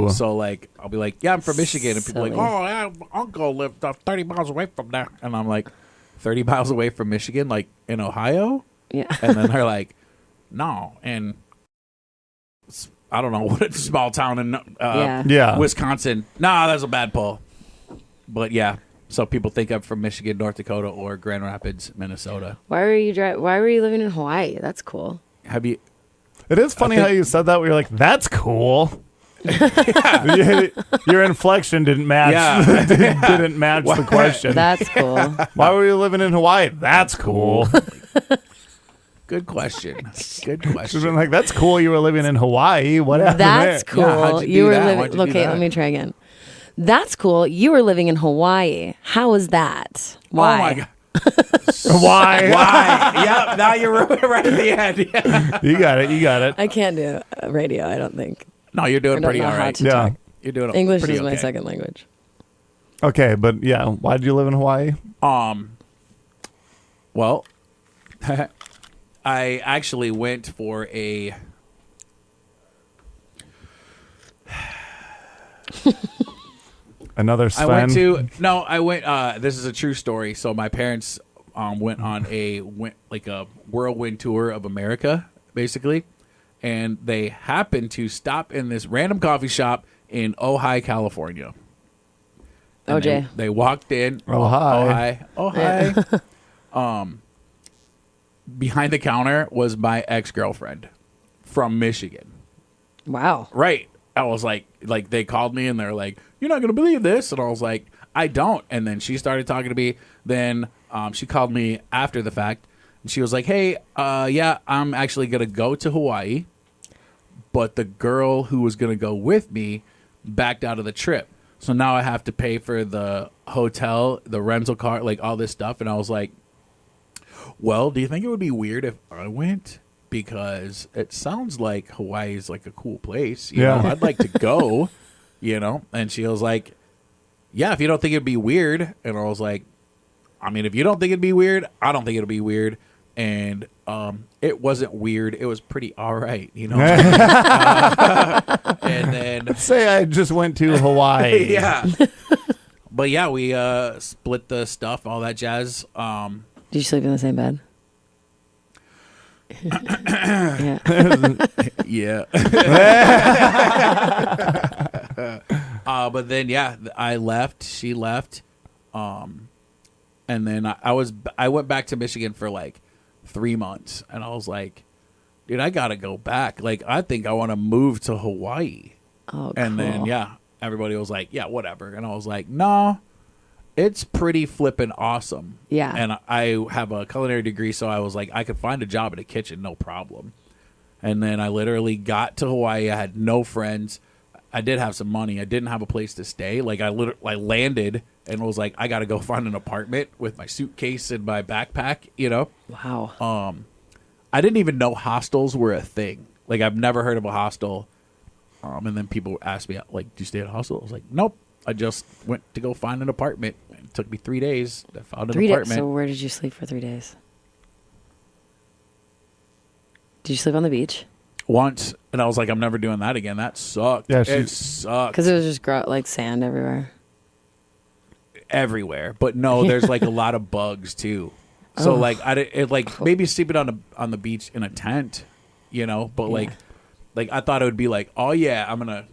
think. So, like, I'll be like, yeah, I'm from Michigan. And people are like, Silly. oh, yeah, uncle lived 30 miles away from there. And I'm like, 30 miles away from Michigan, like in Ohio? Yeah. And then they're like, no. And I don't know what small town in Yeah. Wisconsin. Nah, that's a bad pull. But yeah, so people think I'm from Michigan, North Dakota, or Grand Rapids, Minnesota. Why were you living in Hawaii? That's cool. Have you? It is funny how you said that where you're like, that's cool. Your inflection didn't match. Yeah. didn't match the question. That's cool. Why were you living in Hawaii? That's cool. Good question. Good She's been question. like, that's cool. You were living in Hawaii. What happened That's there? cool. Yeah, how'd you do were that? living. Why'd you do Okay, that? let me try again. That's cool. You were living in Hawaii. How was that? Why? Oh my god. Why? Why? Yep. Now you're right at the end. Yeah. You got it. You got it. I can't do radio. I don't think. No, you're I doing don't pretty know all how right. to Yeah. talk. You're doing English pretty is my okay. second language. Okay, but yeah, why did you live in Hawaii? Well, I actually went for a. Another Sven. I went. This is a true story. So my parents went on a whirlwind tour of America, basically, and they happened to stop in this random coffee shop in Ojai, California. And OJ. They walked in. Ojai. Ojai. Behind the counter was my ex-girlfriend from Michigan. Wow. Right. I was like they called me and they're like, you're not going to believe this. And I was like, I don't. And then she started talking to me. Then she called me after the fact. And she was like, hey, yeah, I'm actually going to go to Hawaii. But the girl who was going to go with me backed out of the trip. So now I have to pay for the hotel, the rental car, like all this stuff. And I was like, well, do you think it would be weird if I went? Because it sounds like Hawaii is like a cool place. You know, I'd like to go, you know? And she was like, yeah, if you don't think it'd be weird. And I was like, I mean, if you don't think it'd be weird, I don't think it'll be weird. And it wasn't weird. It was pretty all right, you know? And then... Say I just went to Hawaii. Yeah. But yeah, we split the stuff, all that jazz. Did you sleep in the same bed? Yeah. Yeah. But then, yeah, I left. She left. And then I went back to Michigan for like 3 months. And I was like, dude, I got to go back. Like, I think I want to move to Hawaii. Oh, And then, cool. yeah, everybody was like, yeah, whatever. And I was like, no, it's pretty flippin' awesome. Yeah. And I have a culinary degree, so I was like, I could find a job in a kitchen, no problem. And then I literally got to Hawaii. I had no friends. I did have some money. I didn't have a place to stay. Like, I landed and was like, I got to go find an apartment with my suitcase and my backpack, you know? Wow. I didn't even know hostels were a thing. Like, I've never heard of a hostel. And then people asked me, like, do you stay at a hostel? I was like, nope. I just went to go find an apartment. It took me 3 days. I found an 3 days. apartment. So where did you sleep for 3 days? Did you sleep on the beach? Once, and I was like, I'm never doing that again. That sucked. Yeah, it sucked. Because it was just like sand everywhere. Everywhere. But no, there's like a lot of bugs too. So like maybe sleeping on the beach in a tent, you know, but like I thought it would be like, oh yeah, I'm gonna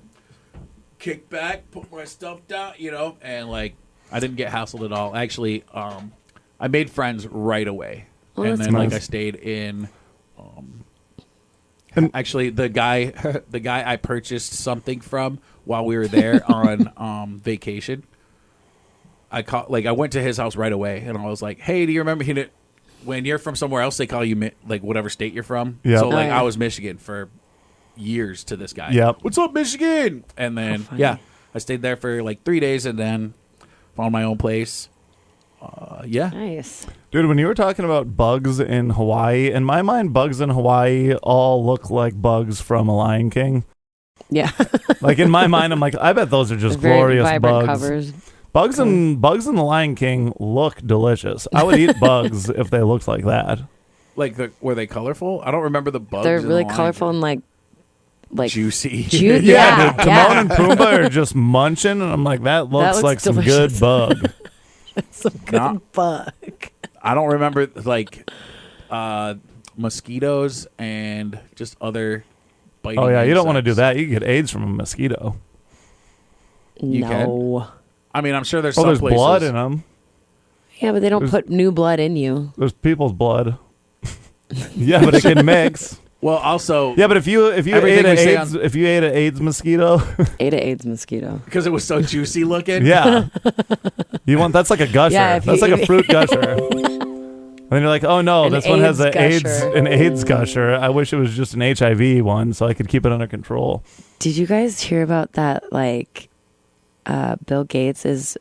kick back, put my stuff down, you know, and like I didn't get hassled at all. Actually, I made friends right away. Oh, And that's then like nice. I stayed in actually the guy I purchased something from while we were there on vacation. I went to his house right away and I was like, hey, do you remember when you're from somewhere else, they call you like whatever state you're from. Yep. So like Oh, yeah. I was Michigan for years to this guy. Yep. What's up, Michigan? And then funny. I stayed there for like 3 days and then found my own place. Yeah. Nice. Dude, when you were talking about bugs in Hawaii, in my mind, bugs in Hawaii all look like bugs from a Lion King. Yeah. Like in my mind, I'm like, I bet those are just Very glorious vibrant bugs. covers. Bugs in the Lion King look delicious. I would eat bugs if they looked like that. Like were they colorful? I don't remember the bugs. They're in really the Lion colorful King. and like Juicy. Yeah, dude, Timon and Pumbaa are just munching, and I'm like, that looks like some good delicious. bug. some good Not- bug. I don't remember like mosquitoes and just other biting. Oh yeah, you don't want to do insects. that. You can get AIDS from a mosquito. You No. I mean, I'm sure there's Oh, some there's places. blood in them. Yeah, but they don't There's- put new blood in you. There's people's blood. Yeah, but it can mix. Well, also, Yeah, but if you Everything ate we say an AIDS mosquito, Ate an AIDS mosquito. because it was so juicy looking. yeah, that's like a gusher. Yeah, if That's you- like a fruit gusher. And then you're like, oh no, An this one has AIDS gusher. an AIDS gusher. I wish it was just an HIV one, so I could keep it under control. Did you guys hear about that? Like, Bill Gates is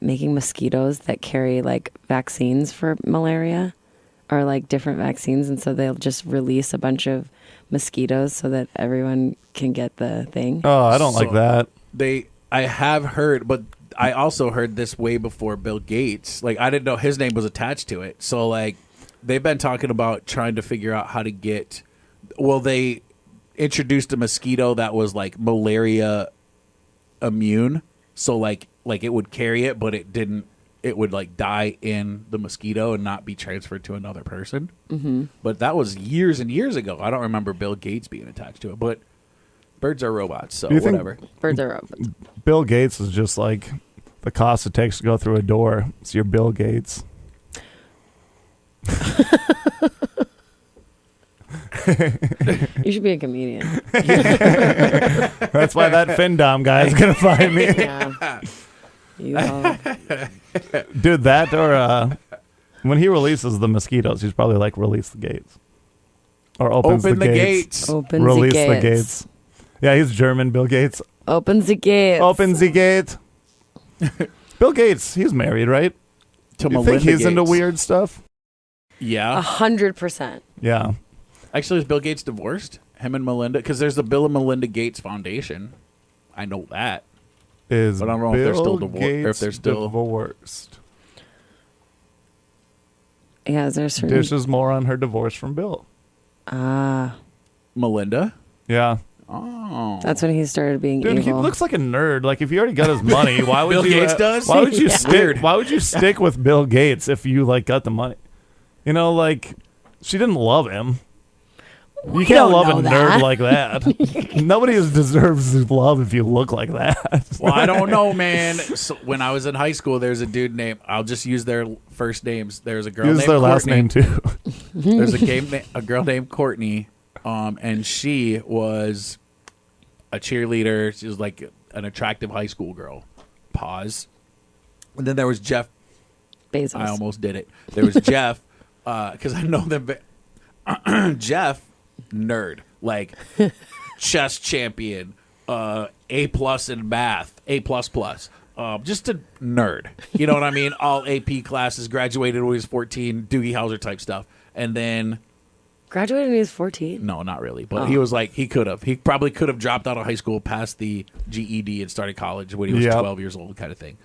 making mosquitoes that carry like vaccines for malaria, or like different vaccines, and so they'll just release a bunch of mosquitoes so that everyone can get the thing. Oh, I don't like So- that. I have heard, but I also heard this way before Bill Gates. Like, I didn't know his name was attached to it. So, like, they've been talking about trying to figure out how to get. Well, they introduced a mosquito that was like malaria immune. So, like it would carry it, but it didn't. It would like die in the mosquito and not be transferred to another person. Mm-hmm. But that was years and years ago. I don't remember Bill Gates being attached to it. But birds are robots, so Do you think- whatever. Birds are open. Bill Gates is just like the cost it takes to go through a door. It's your Bill Gates. You should be a comedian. That's why that FinDom guy is gonna find me, Yeah. You all, dude. That or when he releases the mosquitoes, he's probably like, release the gates or opens Open the the gates. gates. opens Release the the gates. gates. Yeah, he's German. Bill Gates. Opens the gates. Open the gate. Bill Gates, he's married, right? To You Melinda think he's into Gates. weird stuff? Yeah. 100%. Yeah. Actually, is Bill Gates divorced? Him and Melinda? Because there's the Bill and Melinda Gates Foundation. I know that. Is But I don't know if they're still Bill or if Gates they're still- divorced? Yeah, is there a certain... Dishes more on her divorce from Bill. Melinda? Yeah. Oh. That's when he started being Dude, he evil. looks like a nerd. Like, if you already got his money, why would Bill you? Gates does? Why would you Yeah. stick? Weird. Why would you stick with Bill Gates if you like got the money? You know, like, she didn't love him. You can't don't love a know nerd that. like that. Nobody deserves love if you look like that. Well, I don't know, man. So when I was in high school, there's a dude named. I'll just use their first names. There's a girl Use named their last Courtney. name too. There's a girl named Courtney, and she was a cheerleader. She was like an attractive high school girl. Pause. And then there was Jeff. Bezos. I almost did it. There was Jeff, because I know them. Jeff, nerd, like chess champion, A+ in math, A++. Just a nerd. You know what I mean? All AP classes, graduated when he was 14, Doogie Howser type stuff. And then, Graduated when he was 14. no, not really. But he was like, he probably could have dropped out of high school, passed the GED, and started college when he was Yep. 12 years old, kind of thing.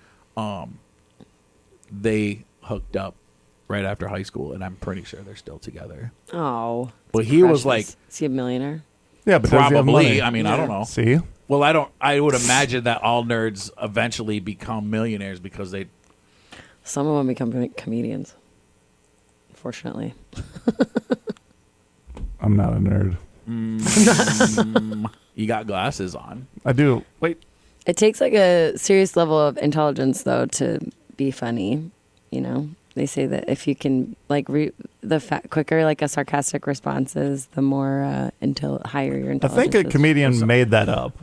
They hooked up right after high school, and I'm pretty sure they're still together. Oh. But he was like, Is he a millionaire? Yeah, but does he have probably. money? I mean, I don't know. See, Well, I would imagine that all nerds eventually become millionaires because they. Some of them become comedians. Fortunately. I'm not a nerd. You got glasses on. I do. Wait, It takes like a serious level of intelligence, though, to be funny. You know, they say that if you can like quicker like a sarcastic response is, the more higher your I intelligence. think a is. comedian made that up.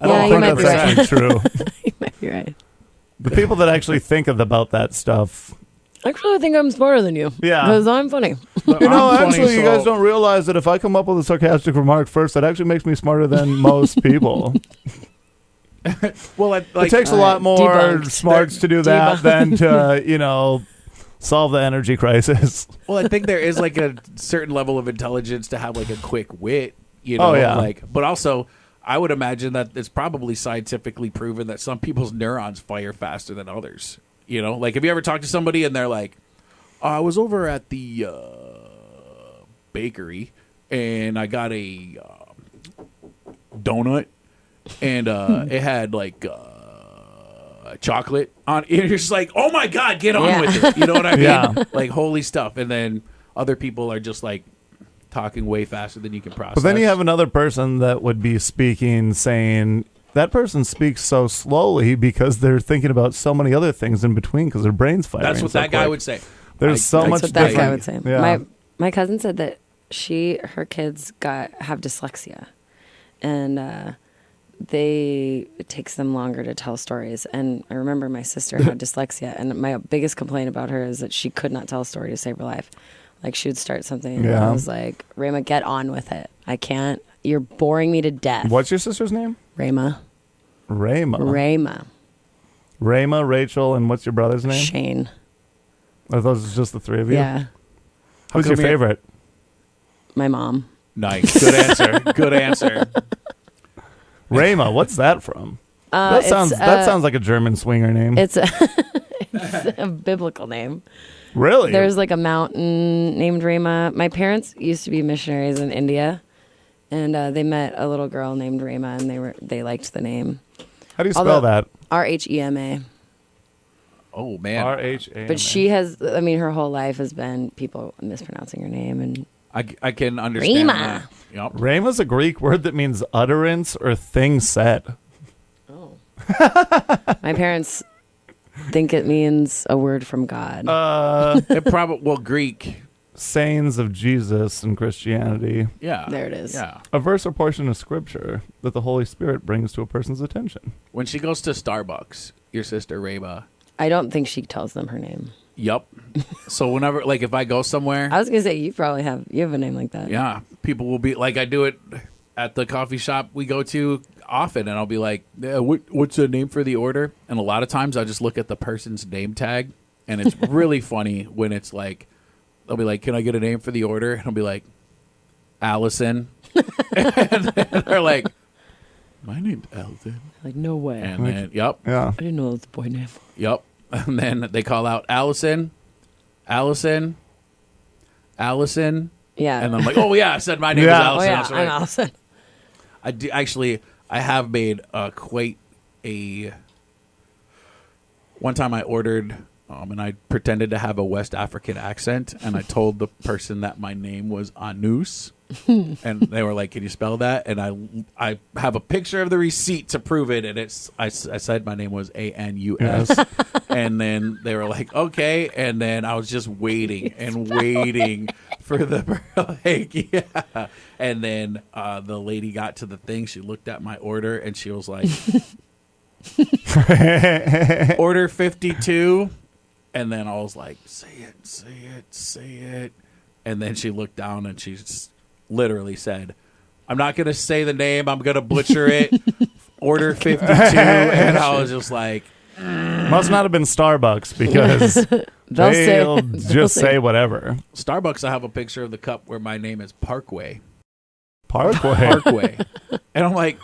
I Yeah, don't you think might be that's right. actually true. You might be right. The people that actually think about that stuff Actually, I think I'm smarter than you. Yeah. Because I'm funny. You know, I'm funny, actually, you guys so- don't realize that if I come up with a sarcastic remark first, that actually makes me smarter than most people. Well, It takes a lot more Debunked. smarts to do that than to, solve the energy crisis. Well, I think there is like a certain level of intelligence to have like a quick wit, Oh yeah. Like, but also, I would imagine that it's probably scientifically proven that some people's neurons fire faster than others. Like, have you ever talked to somebody and they're like, I was over at the bakery and I got a donut and it had like chocolate on it. You're just like, oh my God, get on with it. You know what I mean? Yeah. Like, holy stuff. And then other people are just like talking way faster than you can process. But then you have another person that would be speaking, saying that person speaks so slowly because they're thinking about so many other things in between because their brain's firing. That's what so that guy quick. would say. There's so That's much what that guy different- would say. Yeah. My cousin said that her kids have dyslexia, and it takes them longer to tell stories. And I remember my sister had dyslexia, and my biggest complaint about her is that she could not tell a story to save her life. Like, she would start something, and Yeah. I was like, Rayma, get on with it. I can't. You're boring me to death. What's your sister's name? Rayma? Rayma. Rayma, Rachel, and what's your brother's name? Shane. Are those just the three of you? Yeah. Who's How your come you're- favorite? My mom. Nice. Good answer. Good answer. Rayma, what's that from? That sounds like a German swinger name. It's a biblical name. Really? There's like a mountain named Rayma. My parents used to be missionaries in India, and they met a little girl named Rayma, and they liked the name. How do you spell that? Rhema. Oh, man. R-H-A. But she has, her whole life has been people mispronouncing her name. And I can understand Rayma. that. Yep. Rayma's a Greek word that means utterance or thing said. oh, my parents think it means a word from God. It probably, Greek. Sayings of Jesus and Christianity. Yeah. There it is. Yeah. A verse or portion of scripture that the Holy Spirit brings to a person's attention. When she goes to Starbucks, your sister Rayma. I don't think she tells them her name. Yup. So whenever, like, if I go somewhere, I was gonna say you have a name like that. yeah, people will be like, I do it at the coffee shop we go to often, and I'll be like, yeah, what's the name for the order? And a lot of times I just look at the person's name tag, and it's really funny when it's like, they'll be like, can I get a name for the order? And I'll be like, Allison. And then they're like, my name's Allison. Like, no way. And then, yep. Yeah. I didn't know it was a boy name. Yep. And then they call out Allison. Yeah. And I'm like, oh, yeah, I said my name is Yeah. Allison. Oh, yeah, That's right. I'm Allison. I do, actually, I have made quite a... One time I ordered, and I pretended to have a West African accent, and I told the person that my name was Anus. And they were like, can you spell that? And I have a picture of the receipt to prove it, and I said my name was Anus. And then they were like, okay. And then I was just waiting and waiting for the, like, yeah. And then the lady got to the thing. She looked at my order, and she was like, order 52. And then I was like, say it. And then she looked down, and she literally said, I'm not going to say the name. I'm going to butcher it. Order 52. And I was just like, Must not have been Starbucks because they'll just say whatever. Starbucks, I have a picture of the cup where my name is Parkway. Parkway. And I'm like,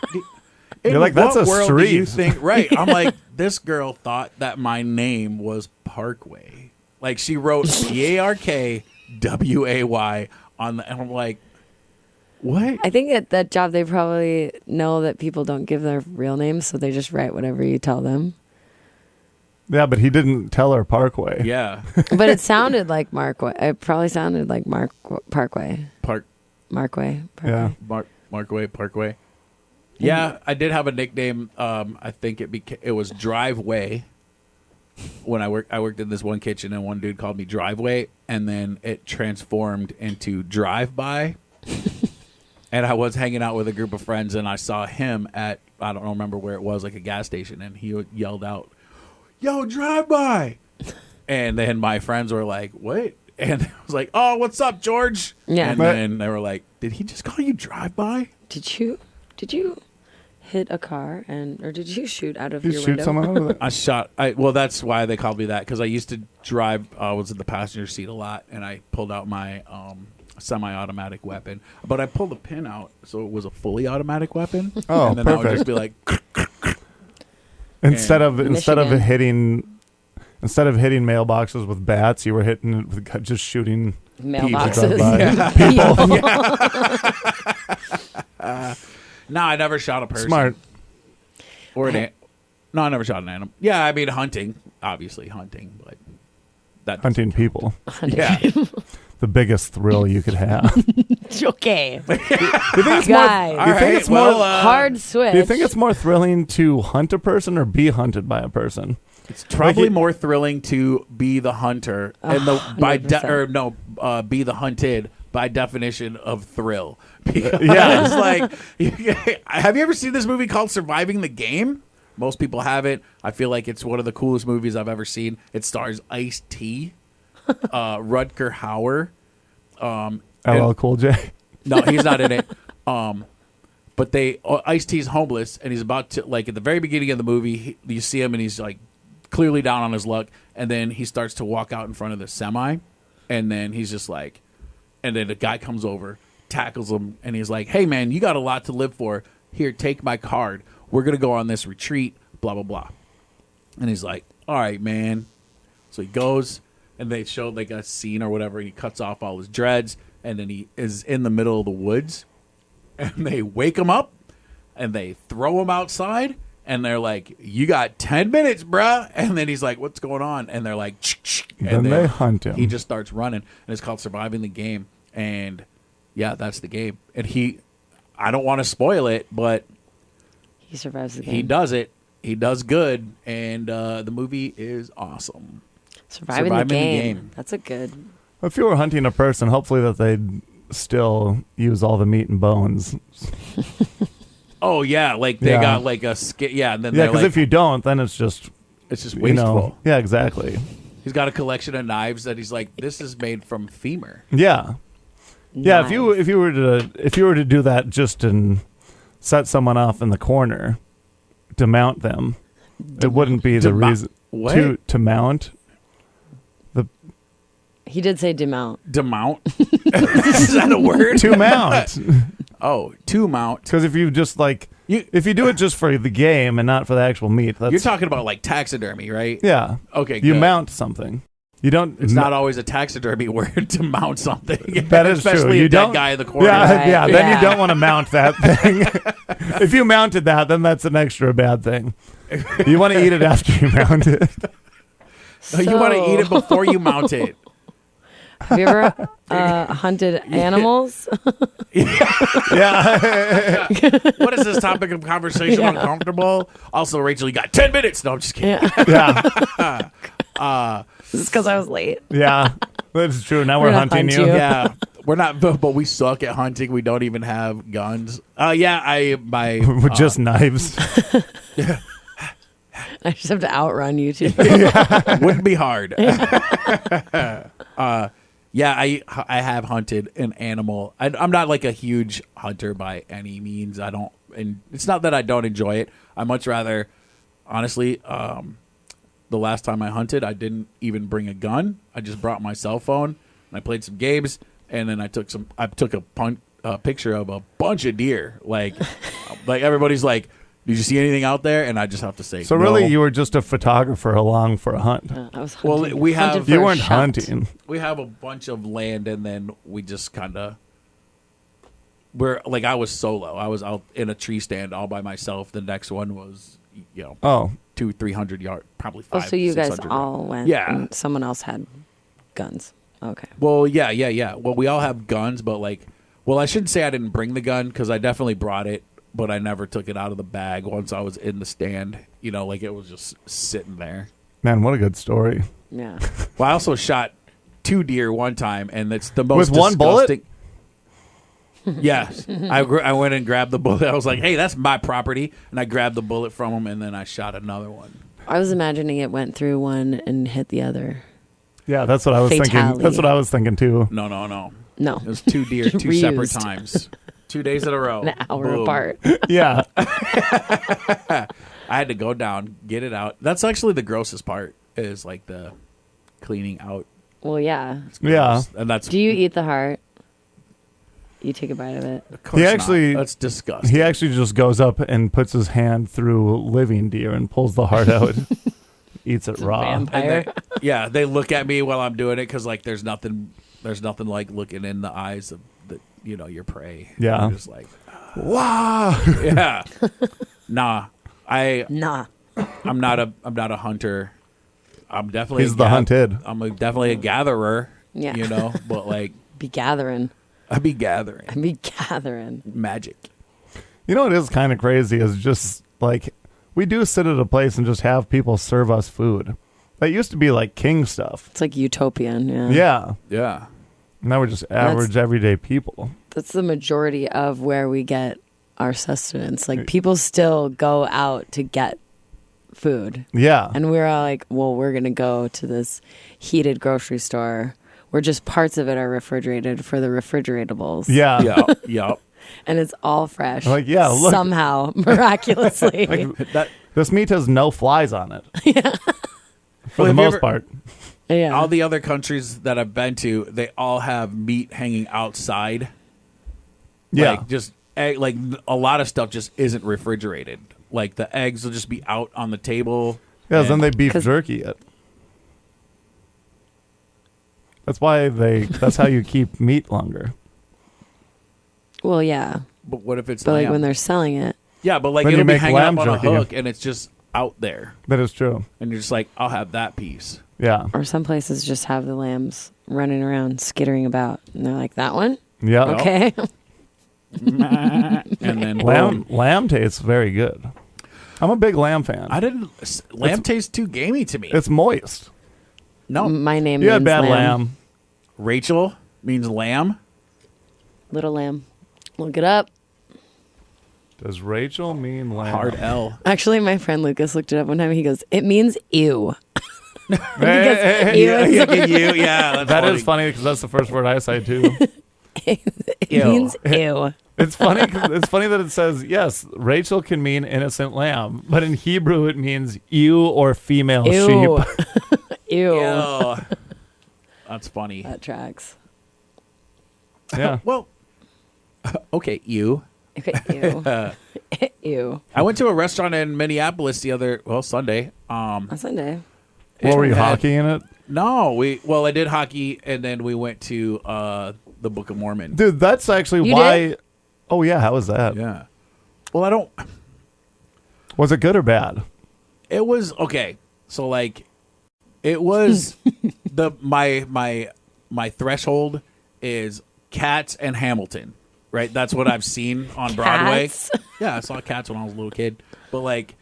You're like, that's a world street. do you think? Right. I'm like, this girl thought that my name was Parkway. Like, she wrote Parkway on the, and I'm like, what? I think at that job they probably know that people don't give their real names, so they just write whatever you tell them. Yeah, but he didn't tell her Parkway. Yeah. But it sounded like Markway. It probably sounded like Parkway. Markway. Yeah. Parkway. Yeah, I did have a nickname. I think it was Driveway. When I worked in this one kitchen, and one dude called me Driveway, and then it transformed into Drive-By. And I was hanging out with a group of friends, and I saw him at, I don't remember where it was, like a gas station, and he yelled out, "Yo, Drive-By!" And then my friends were like, "What?" And I was like, "Oh, what's up, George?" Yeah. And then they were like, "Did he just call you drive-by?" Did you hit a car or did you shoot out of You your shoot window? someone out of it? I shot. Well, that's why they called me that, because I used to drive. I was in the passenger seat a lot, and I pulled out my semi-automatic weapon. But I pulled the pin out, so it was a fully automatic weapon. Oh, and then I would perfect. just be like, Instead of Michigan. hitting mailboxes with bats, you were hitting it with just shooting Mailboxes. people. "No, I never shot a person." Smart. Or no, I never shot an animal. Yeah, I mean hunting, obviously hunting, but that Hunting people. Yeah. The biggest thrill you could have. Okay. Do you think it's Guys. more, do you think it's well, more Hard switch. do you think it's more thrilling to hunt a person or be hunted by a person? It's probably Like more thrilling to be the hunter and be the hunted by definition of thrill. Because Yeah. it's like, have you ever seen this movie called Surviving the Game? Most people haven't. I feel like it's one of the coolest movies I've ever seen. It stars Ice-T, Rutger Hauer. LL Cool J. No, he's not in it. But Ice-T's homeless, and he's about to, like, at the very beginning of the movie, you see him, and he's, like, clearly down on his luck, and then he starts to walk out in front of the semi, and then he's just like, and then a guy comes over, tackles him, and he's like, "Hey, man, you got a lot to live for. Here, take my card. We're going to go on this retreat, blah, blah, blah." And he's like, "All right, man." So he goes, and they show like a scene or whatever. He cuts off all his dreads, and then he is in the middle of the woods, and they wake him up, and they throw him outside, and they're like, "You got 10 minutes, bruh." And then he's like, "What's going on?" And they're like, "Ch-ch-ch." And Then they hunt him. He just starts running, and it's called Surviving the Game. And yeah, that's the game. And I don't want to spoil it, but He survives the game. he does it. He does good, and the movie is awesome. Surviving the game. That's a good. If you were hunting a person, hopefully that they'd still use all the meat and bones. Oh yeah, like they Yeah. got like a skit. Yeah, and then Yeah, they're because like, if you don't, then it's just it's just you wasteful. know. Yeah, exactly. He's got a collection of knives that he's like, "This is made from femur." Yeah, yeah. If Nice. you were to do that just and set someone off in the corner to mount them, it wouldn't be the reason What? to mount. He did say demount. Demount? Is that a word? To mount. Oh, to mount. Because if you just like, if you do it just for the game and not for the actual meat, that's You're talking about like taxidermy, right? yeah. Okay, You good. mount something. You don't. It's not always a taxidermy word to mount something. That is Especially true. You a dead don't- guy in the corner. Yeah, Right, yeah. Then yeah. you don't want to mount that thing. If you mounted that, then that's an extra bad thing. You want to eat it after you mount it. You want to eat it before you mount it. Have you ever hunted animals? Yeah. What is this topic of conversation Yeah. uncomfortable? Also, Rachel, you got 10 minutes. No, I'm just kidding. Yeah. Yeah. This is because I was late. Yeah. That's true. Now we're gonna hunting hunt you. you. Yeah, we're not, but we suck at hunting. We don't even have guns. My With just knives. I just have to outrun you two. wouldn't be hard. I have hunted an animal. I'm not like a huge hunter by any means. I don't, and it's not that I don't enjoy it. I much rather, honestly, the last time I hunted, I didn't even bring a gun. I just brought my cell phone and I played some games, and then I took a picture of a bunch of deer. Like everybody's like, "Did you see anything out there?" And I just have to say, So no. really, you were just a photographer along for a hunt. I was Well, hunting. we have- hunted for You a weren't shot. hunting. We have a bunch of land, and then we just kind of I was solo. I was out in a tree stand all by myself. The next one was, Oh, 200-300 yards, probably Oh, 500. so you guys 600 all went. Yeah. And someone else had guns. Okay. Well, yeah. Well, we all have guns, but I shouldn't say I didn't bring the gun, because I definitely brought it, but I never took it out of the bag once I was in the stand. It was just sitting there. man, what a good story. Yeah. Well, I also shot 2 deer one time, and it's the most With one bullet? disgusting- Yes, I went and grabbed the bullet. I was like, "Hey, that's my property," and I grabbed the bullet from him, and then I shot another one. I was imagining it went through one and hit the other. Yeah, that's what I was thinking. Fatality. That's what I was thinking too. No. No. It was 2 deer, 2 separate Reused. times. 2 days in a row. An hour Boom. apart. Yeah. I had to go down, get it out. That's actually the grossest part is like the cleaning out. Well, yeah. Yeah. And that's Do you eat the heart? You take a bite of it. Of course He actually- not. That's disgusting. He actually just goes up and puts his hand through living deer and pulls the heart out. Eats it raw. Vampire. And they look at me while I'm doing it because like there's nothing like looking in the eyes of your prey. Yeah. I'm just like Wow. yeah. Nah. Nah. I'm not a hunter. I'm definitely He's the hunted. I'm definitely a gatherer. Yeah. But like Be gathering. I'd be gathering Be gathering. magic. You know what is kind of crazy is just like we do sit at a place and just have people serve us food. That used to be like king stuff. It's like utopian. Yeah. Yeah. Yeah. Now we're just average everyday people. That's the majority of where we get our sustenance. Like people still go out to get food. Yeah. And we're all like, well, we're going to go to this heated grocery store where just parts of it are refrigerated for the refrigeratables. Yeah. Yup. And it's all fresh. Like, yeah, look. Somehow, miraculously. That This meat has no flies on it. Yeah. For Well, the have you most ever- part. yeah. all the other countries that I've been to, they all have meat hanging outside. Yeah. Like just like a lot of stuff just isn't refrigerated. Like the eggs will just be out on the table. Yeah, then and- they beef 'Cause- jerky it. That's why that's how you keep meat longer. well, yeah. But what if it's But like lamb? when they're selling it, Yeah, but like Then you it'll be make hanging lamb up on a jerky. hook and it's just out there. That is true. And you're just like, I'll have that piece. Yeah. or some places just have the lambs running around, skittering about. And they're like, that one? Yeah. Well, Okay. And then Lamb tastes very good. I'm a big lamb fan. lamb tastes too gamey to me. It's moist. No. My name You had means bad lamb. lamb. Rachel means lamb. Little lamb. Look it up. Does Rachel mean lamb? Hard L. Actually, my friend Lucas looked it up one time. He goes, it means ew. Hey, hey, hey, Ew is- Yeah, that is funny because that's the first word I say too. It Ew. means ew. It's funny. It's funny that it says yes. Rachel can mean innocent lamb, but in Hebrew it means ewe or female Ew. sheep. Ew. Ew. That's funny. That tracks. Yeah. Well, okay, you. Okay, ew. Ew. I went to a restaurant in Minneapolis Sunday. On Sunday. What were you had- hockeying it? No, I did hockey, and then we went to the Book of Mormon. Dude, that's actually You why. did? Oh yeah, how was that? Yeah. Well, I don't. Was it good or bad? It was okay. So like, it was my threshold is Cats and Hamilton, right? That's what I've seen on Broadway. Cats? Yeah, I saw Cats when I was a little kid, but like,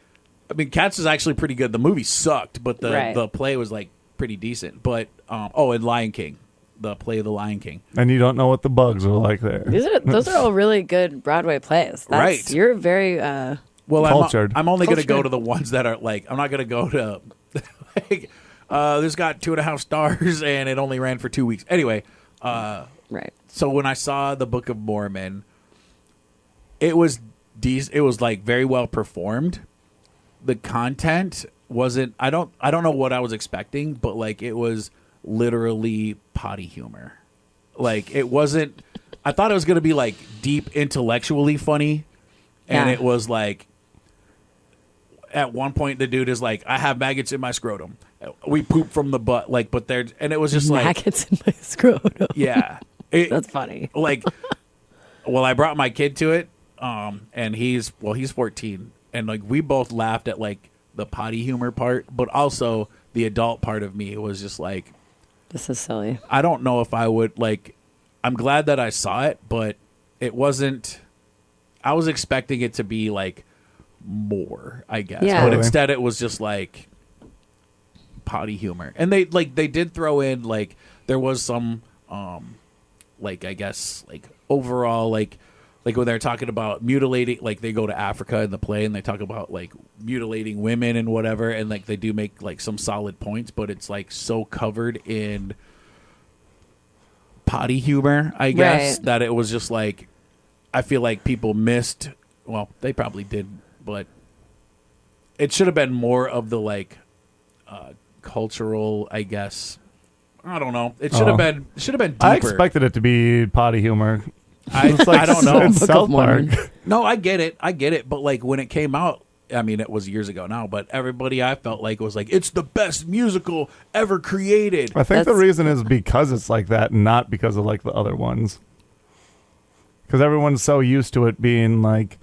I mean, Cats is actually pretty good. The movie sucked, but Right. the play was like pretty decent. But and Lion King, the play of the Lion King. And you don't know what the bugs are like there. Those are all really good Broadway plays. Right. You're very Well, Cultured. I'm only going to go Cultured. to the ones that are like, I'm not going to go to like, this got 2.5 stars and it only ran for 2 weeks. Anyway, right. so when I saw the Book of Mormon, it was like very well performed. The content wasn't, I don't know what I was expecting, but like it was literally potty humor. Like it wasn't, I thought it was going to be like deep intellectually funny. And Yeah. it was like, at one point the dude is like, I have maggots in my scrotum. We poop from the butt. Like, but they're, and it was just like, Maggots in my scrotum. yeah. That's funny. Like, well, I brought my kid to it, and he's 14, and like we both laughed at like the potty humor part, but also the adult part of me was just like, This is silly. I don't know if I would like. I'm glad that I saw it, but it wasn't. I was expecting it to be like more, I guess, Yeah. but Totally. instead it was just like potty humor, and they did throw in like there was some like I guess like overall like like when they're talking about mutilating, like they go to Africa in the play and they talk about like mutilating women and whatever, and like they do make like some solid points, but it's like so covered in potty humor, I guess, Right. that it was just like, I feel like people missed. Well, they probably did, but it should have been more of the like cultural, I guess. I don't know. It should have been. It should have been deeper. I expected it to be potty humor. I don't know. It's South Park. No, I get it. But like when it came out, I mean, it was years ago now. But everybody, I felt like was like, it's the best musical ever created. I think the reason is because it's like that, not because of like the other ones. Because everyone's so used to it being like,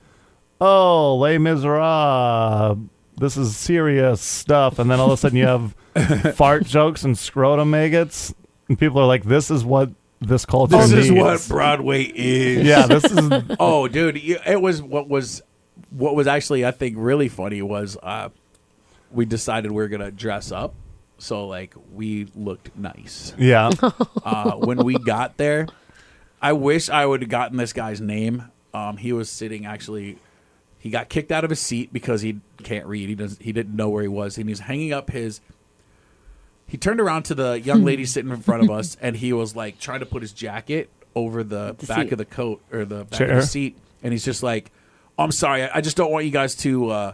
oh, Les Miserables, this is serious stuff, and then all of a sudden you have fart jokes and scrotum maggots, and people are like, this is what this culture needs. This is what Broadway is. Yeah, this is. Oh, dude, it was what was actually, I think, really funny was we decided we were gonna dress up, so like we looked nice. Yeah. When we got there, I wish I would have gotten this guy's name. He was sitting actually. He got kicked out of his seat because he can't read. He didn't know where he was, and he's hanging up his. He turned around to the young lady sitting in front of us, and he was like trying to put his jacket over the back seat. of the coat or the back Chair. of the seat, and he's just like, oh, "I'm sorry, I just don't want you guys to."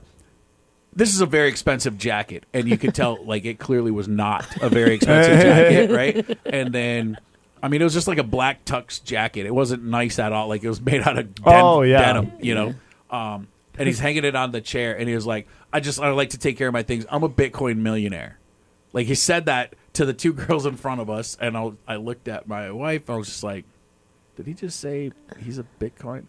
This is a very expensive jacket, and you could tell like it clearly was not a very expensive jacket, right? And then. I mean, it was just like a black tux jacket. It wasn't nice at all. Like it was made out of denim, you know. And he's hanging it on the chair, and he was like, I like to take care of my things. I'm a Bitcoin millionaire. Like, he said that to the two girls in front of us, and I looked at my wife, I was just like, did he just say he's a Bitcoin?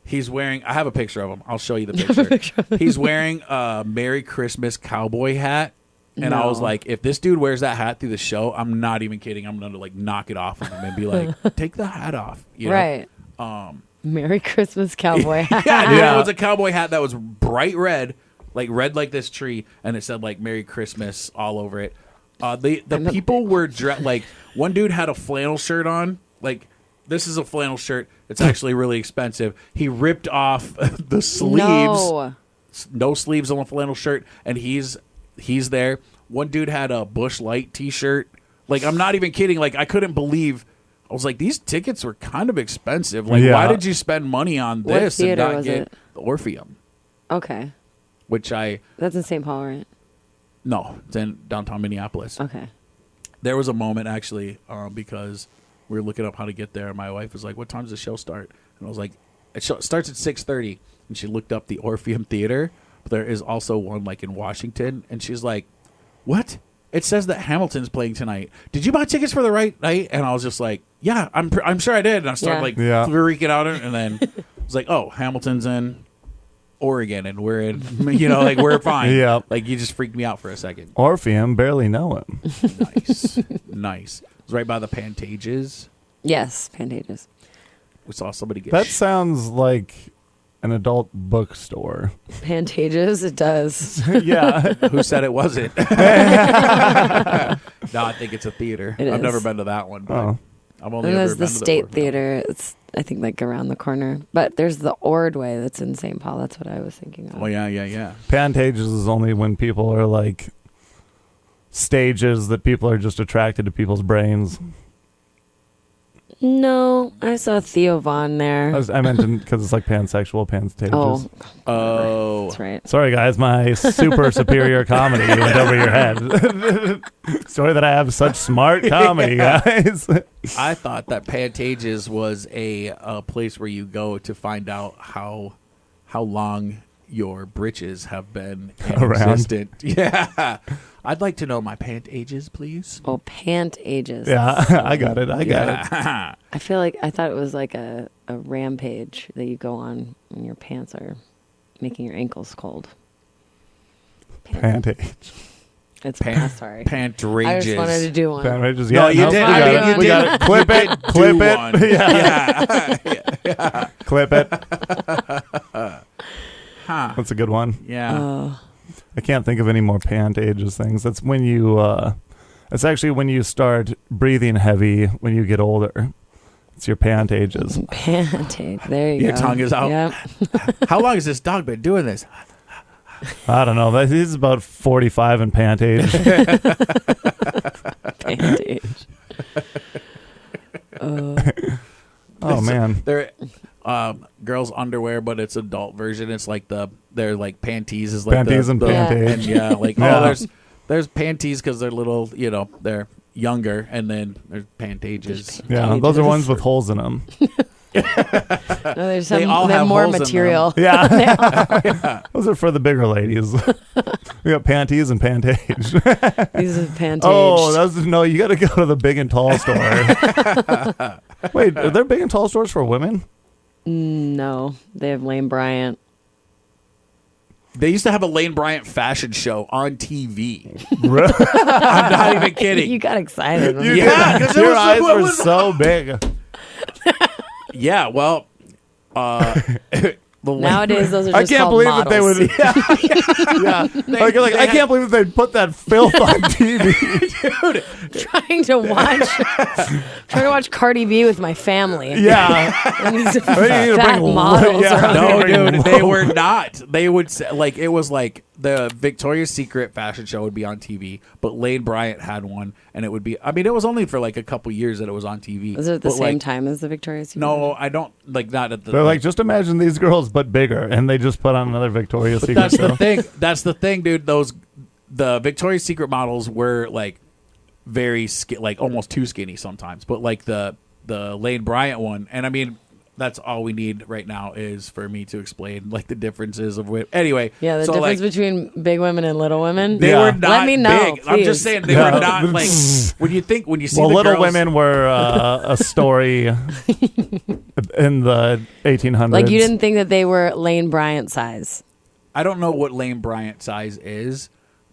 He's wearing, I have a picture of him. I'll show you the picture. He's wearing a Merry Christmas cowboy hat, and I was like, if this dude wears that hat through the show, I'm not even kidding. I'm going to, like, knock it off of him and be like, take the hat off. You know? Right. Merry Christmas cowboy hat. Yeah, dude, it was a cowboy hat that was bright red like this tree, and it said like Merry Christmas all over it. The people were like, one dude had a flannel shirt on. Like, this is a flannel shirt. It's actually really expensive. He ripped off the sleeves. No sleeves on the flannel shirt, and he's there. One dude had a Bush Light T-shirt. Like, I'm not even kidding. Like, I couldn't believe. I was like, these tickets were kind of expensive. Like, why did you spend money on this and not get the Orpheum? Okay. That's in St. Paul, right? No, it's in downtown Minneapolis. Okay. There was a moment, actually, because we were looking up how to get there. And my wife was like, what time does the show start? And I was like, it starts at 6:30. And she looked up the Orpheum Theater. But there is also one, like, in Washington. And she's like, what? It says that Hamilton's playing tonight. Did you buy tickets for the right night? And I was just like, yeah, I'm sure I did. And I started freaking out. And then I was like, oh, Hamilton's in Oregon, and we're in, like, we're fine. Yeah. Like, you just freaked me out for a second. Orpheum, barely know him. Nice. It was right by the Pantages. Yes, Pantages. We saw somebody get That sounds like an adult bookstore. Pantages, it does. Yeah. Who said it wasn't? No, I think it's a theater. I've never been to that one, but I've only ever there's been the to State Theater. It's, I think, like around the corner. But there's the Ordway that's in St. Paul. That's what I was thinking of. Oh, yeah. Pantages is only when people are like stages that people are just attracted to people's brains. No, I saw Theo Vaughn there. I meant because it's like pansexual, pantages. Oh. That's right. Sorry, guys. My super superior comedy went over your head. Sorry that I have such smart comedy, guys. I thought that Pantages was a place where you go to find out how long your britches have been around. existent. Yeah. I'd like to know my pant ages, please. Oh, pant ages. Yeah, I got it. I got it. I feel like I thought it was like a rampage that you go on when your pants are making your ankles cold. Pantage. It's sorry. Pantrages. I just wanted to do one. Pantages. No, Yeah, you did. We got it. Clip it. Clip it. Yeah. Clip it. Huh. That's a good one. Yeah. I can't think of any more pantages things. That's when you, it's actually when you start breathing heavy when you get older. It's your pantages. Pantage. There you Your go. tongue is out. Yep. How long has this dog been doing this? I don't know. He's about 45 in pantage. Pantage. Oh man. They're girls' underwear, but it's adult version. It's like they're like panties is like Panties and pantage. and yeah, like Yeah. there's panties because they're little, they're younger, and then there's pantages. Yeah, those are ones with holes in them. No, they just They have, all they have have more holes in them. material. Yeah. Those are for the bigger ladies. We got panties and pantage. These are pantage. Oh, no, you got to go to the big and tall store. Wait, are there big and tall stores for women? No, they have Lane Bryant. They used to have a Lane Bryant fashion show on TV. Really? I'm not even kidding. You got excited. Yeah, 'cause it Your was- eyes it were was- so big. Yeah, well, Nowadays, those are I just can't called believe models. that they would. Yeah. I can't believe that they put that filth on TV. trying to watch Cardi B with my family. Yeah. And these need to fat bring models. yeah. are- No, Very dude, they low. were not. They would say, like, it was like the Victoria's Secret fashion show would be on TV, but Lane Bryant had one, and it would be. I mean, it was only for like a couple years that it was on TV. Was it at the but, same like, time as the Victoria's Secret? No, I don't like not at the. They're like, just imagine these girls, but bigger, and they just put on another Victoria's Secret that's show. the thing. That's the thing, dude. The Victoria's Secret models were like very like almost too skinny sometimes, but like the Lane Bryant one, and I mean. That's all we need right now is for me to explain like the differences of it. Anyway, Yeah, the so, difference like, between big women and little women. they Yeah. were not Let me know, big. I'm just please. saying they Yeah. were not like when you see Well, the Little girls, Women were a story in the 1800s. Like you didn't think that they were Lane Bryant size. I don't know what Lane Bryant size is,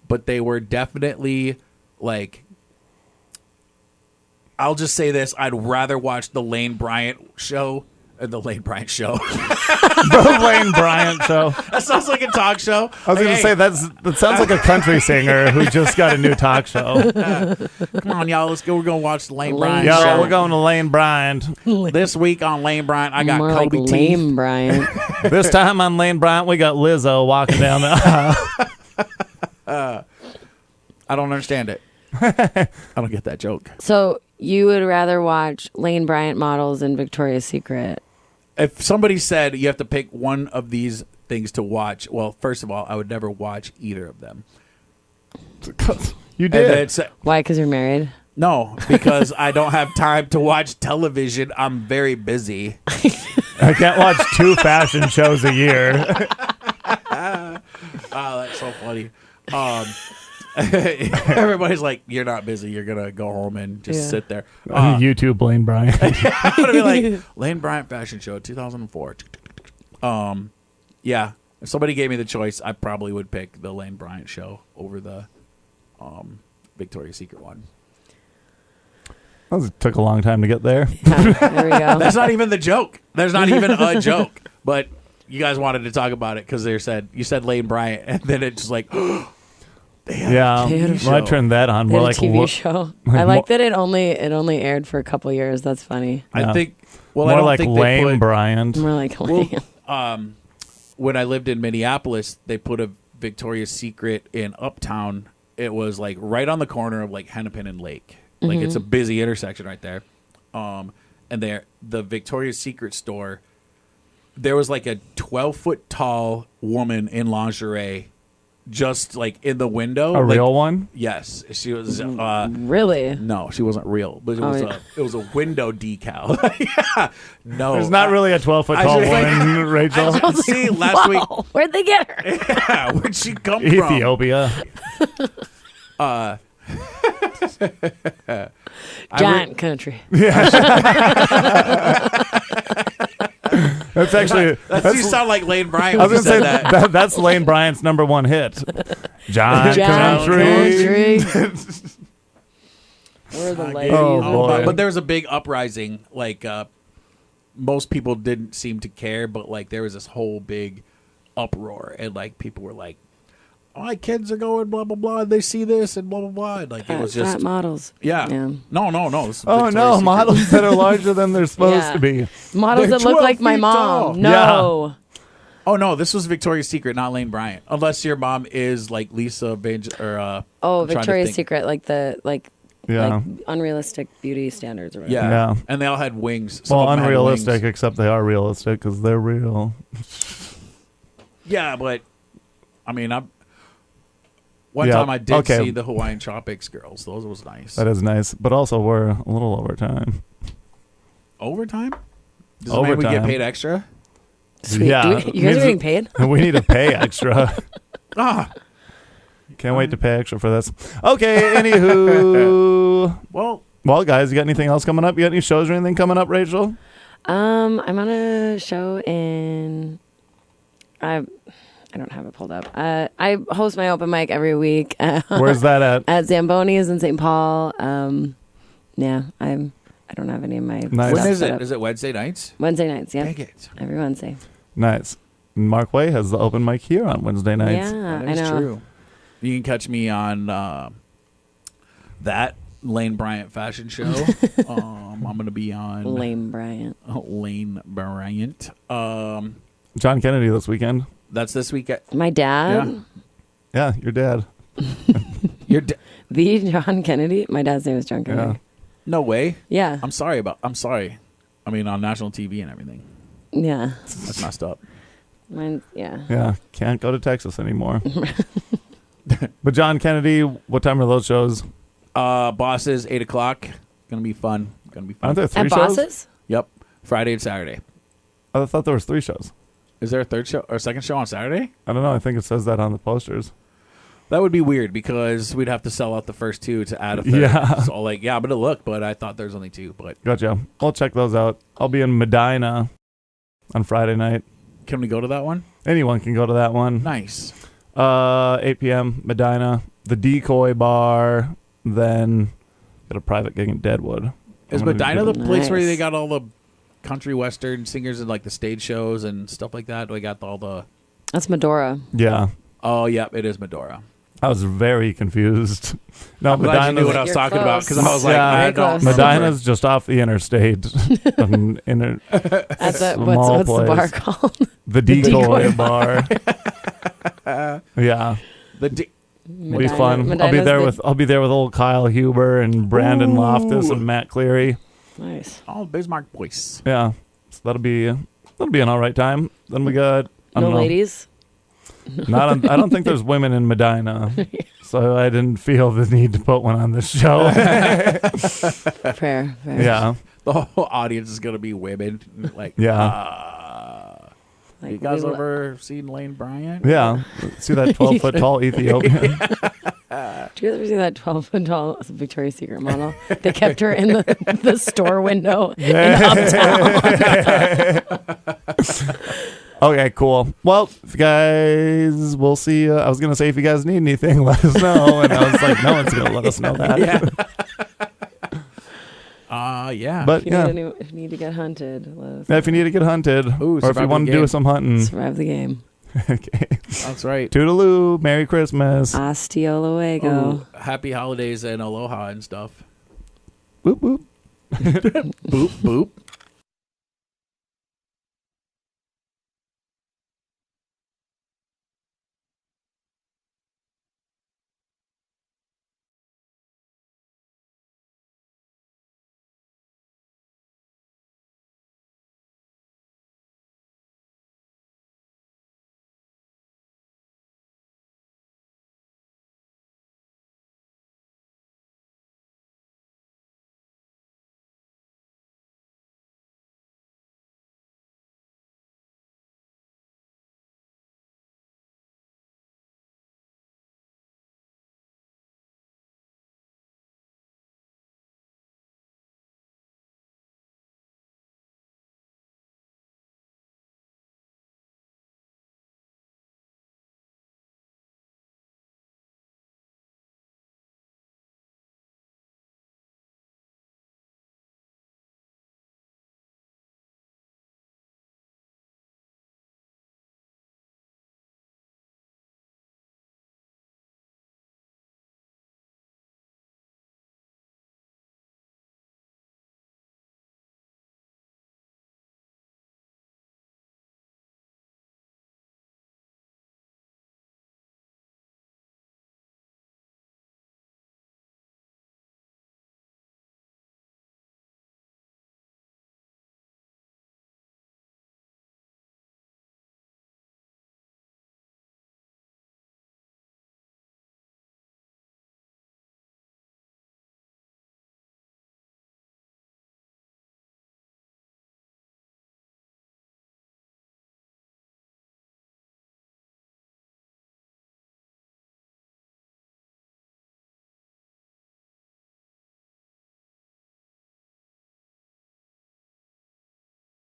but they were definitely like. I'll just say this: I'd rather watch the Lane Bryant show. The Lane Bryant show. The Lane Bryant show. That sounds like a talk show. I was going to say that sounds like a country singer who just got a new talk show. Come on, y'all, let's go. We're gonna watch the Lane Lane Bryant Yo, show. we're going to Lane Bryant. This week on Lane Bryant. I got More Kobe like teeth. Lane Bryant. This time on Lane Bryant, we got Lizzo walking down the aisle. I don't understand it. I don't get that joke. So you would rather watch Lane Bryant models in Victoria's Secret? If somebody said you have to pick one of these things to watch, well, first of all, I would never watch either of them. You And then did. say, Why? Because you're married? no, because I don't have time to watch television. I'm very busy. I can't watch 2 fashion shows a year. Oh, that's so funny. Everybody's like, "You're not busy. You're gonna go home and just Yeah. sit there." YouTube Lane Bryant. I'm gonna be like Lane Bryant fashion show 2004. Yeah. If somebody gave me the choice, I probably would pick the Lane Bryant show over the Victoria's Secret one. That took a long time to get there. Yeah, there we go. That's not even the joke. There's not even a joke. But you guys wanted to talk about it because you said Lane Bryant, and then it's just like, Yeah, Beautiful. when I turned that on, They we're had a like, TV what- show. like I like mo- that it only aired for a couple years. That's funny. I Yeah. think. Well, I more don't like think they Lame put, Bryant. More like Well, Lane. when I lived in Minneapolis, they put a Victoria's Secret in Uptown. It was like right on the corner of like Hennepin and Lake. Like it's a busy intersection right there. And there, the Victoria's Secret store, there was like a 12-foot tall woman in lingerie, just like in the window. A like, real one? Yes, she was. Really? No, she wasn't real, but yeah. it was a window decal. Yeah. No, There's not really a 12-foot I tall just- woman, Rachel. See, last week, Whoa, where'd they get her? yeah, where'd she come from? Ethiopia. Giant country. That's actually. You sound like Lane Bryant I when was you going to said say that. that's Lane Bryant's #1 hit. John Giant Country. country. We're the ladies. Oh, boy. But there was a big uprising. Like most people didn't seem to care, but like there was this whole big uproar, and like people were like, my kids are going blah blah blah. They see this and blah blah blah. And, like it was just fat models. yeah. No. This is Oh Victoria's no, Secret. models that are larger than they're supposed Yeah. to be. Models They're that look 12 like my feet mom. tall. No. Oh no, this was Victoria's Secret, not Lane Bryant. Unless your mom is like Lisa Banj or I'm trying to Victoria's think. Secret, like Yeah. unrealistic beauty standards or whatever. Yeah. Yeah. And they all had wings. Some Well, of them had unrealistic, wings. except they are realistic because they're real. Yeah, but I mean, one Yeah, time I did okay. see the Hawaiian Tropics girls. Those was nice. That is nice, but also we're a little over time. Overtime? Does it mean we get Overtime. paid extra? Sweet. Yeah, You it guys means are getting paid? We need to pay extra. Ah, Can't wait to pay extra for this. Okay, anywho. well, Guys, you got anything else coming up? You got any shows or anything coming up, Rachel? I'm on a show in. I don't have it pulled up. I host my open mic every week. Where's that at? At Zamboni's in St. Paul. Yeah, I don't have any of my. Nice. when stuff is set it? up. Is it Wednesday nights? Wednesday nights? Yeah, Dang it. every Wednesday. Nice. Mark Way has the open mic here on Wednesday nights. Yeah, That I is know. true. You can catch me on that Lane Bryant fashion show. I'm going to be on Lame Bryant. Lane Bryant. John Kennedy this weekend. That's this week. My dad, Yeah, your dad. the John Kennedy. My dad's name is John Kennedy. Yeah. No way. Yeah, I'm sorry. I mean, on national TV and everything. yeah. That's messed up. Mine, yeah. Yeah, can't go to Texas anymore. But John Kennedy, what time are those shows? Bosses, 8:00. Gonna be fun. Aren't there 3 At shows? Bosses? Yep. Friday and Saturday. I thought there was 3 shows. Is there a third show or second show on Saturday? I don't know. I think it says that on the posters. That would be weird because we'd have to sell out the first 2 to add a third. Yeah. So like, yeah, but look, but I thought there's only 2. But Gotcha. I'll check those out. I'll be in Medina on Friday night. can we go to that one? Anyone can go to that one. Nice. 8 p.m. Medina, the Decoy Bar, then got a private gig in Deadwood. Is I'm gonna Medina do- the place where Nice. they got all the country western singers and like the stage shows and stuff like that? We got all the. That's Medora. Yeah. Oh, yeah, it is Medora. I was very confused. No, I'm glad you knew Medina's, what I was You're talking about because I was like, Yeah. I had no. Close. Medina's just off the interstate. At the, Small what's the bar place. called? The Decoy Decoy Bar. Yeah. It'll be fun. I'll be there with old Kyle Huber and Brandon Ooh. Loftus and Matt Cleary. Nice. Oh, Bismarck boys. Yeah. So that'll be an all right time. Then we got I No don't know. ladies. I don't think there's women in Medina, so I didn't feel the need to put one on this show. Fair. Yeah. The whole audience is gonna be women. Like, Yeah. Like, you guys we- ever seen Lane Bryant? Yeah. See that 12-foot tall Ethiopian? Did you ever see that 12-foot tall Victoria's Secret model? They kept her in the store window in Uptown. Okay, cool. Well, if you guys, we'll see. I was going to say, if you guys need anything, let us know. And I was like, no one's going to let us know that. Yeah. But yeah, If you need to get hunted, let us if you need to get hunted, Ooh, or if survive you want the to do game. some hunting, survive the game. okay. That's right. Toodaloo, Merry Christmas. Hasta luego. Ooh, happy holidays and aloha and stuff. Boop, boop. Boop, boop.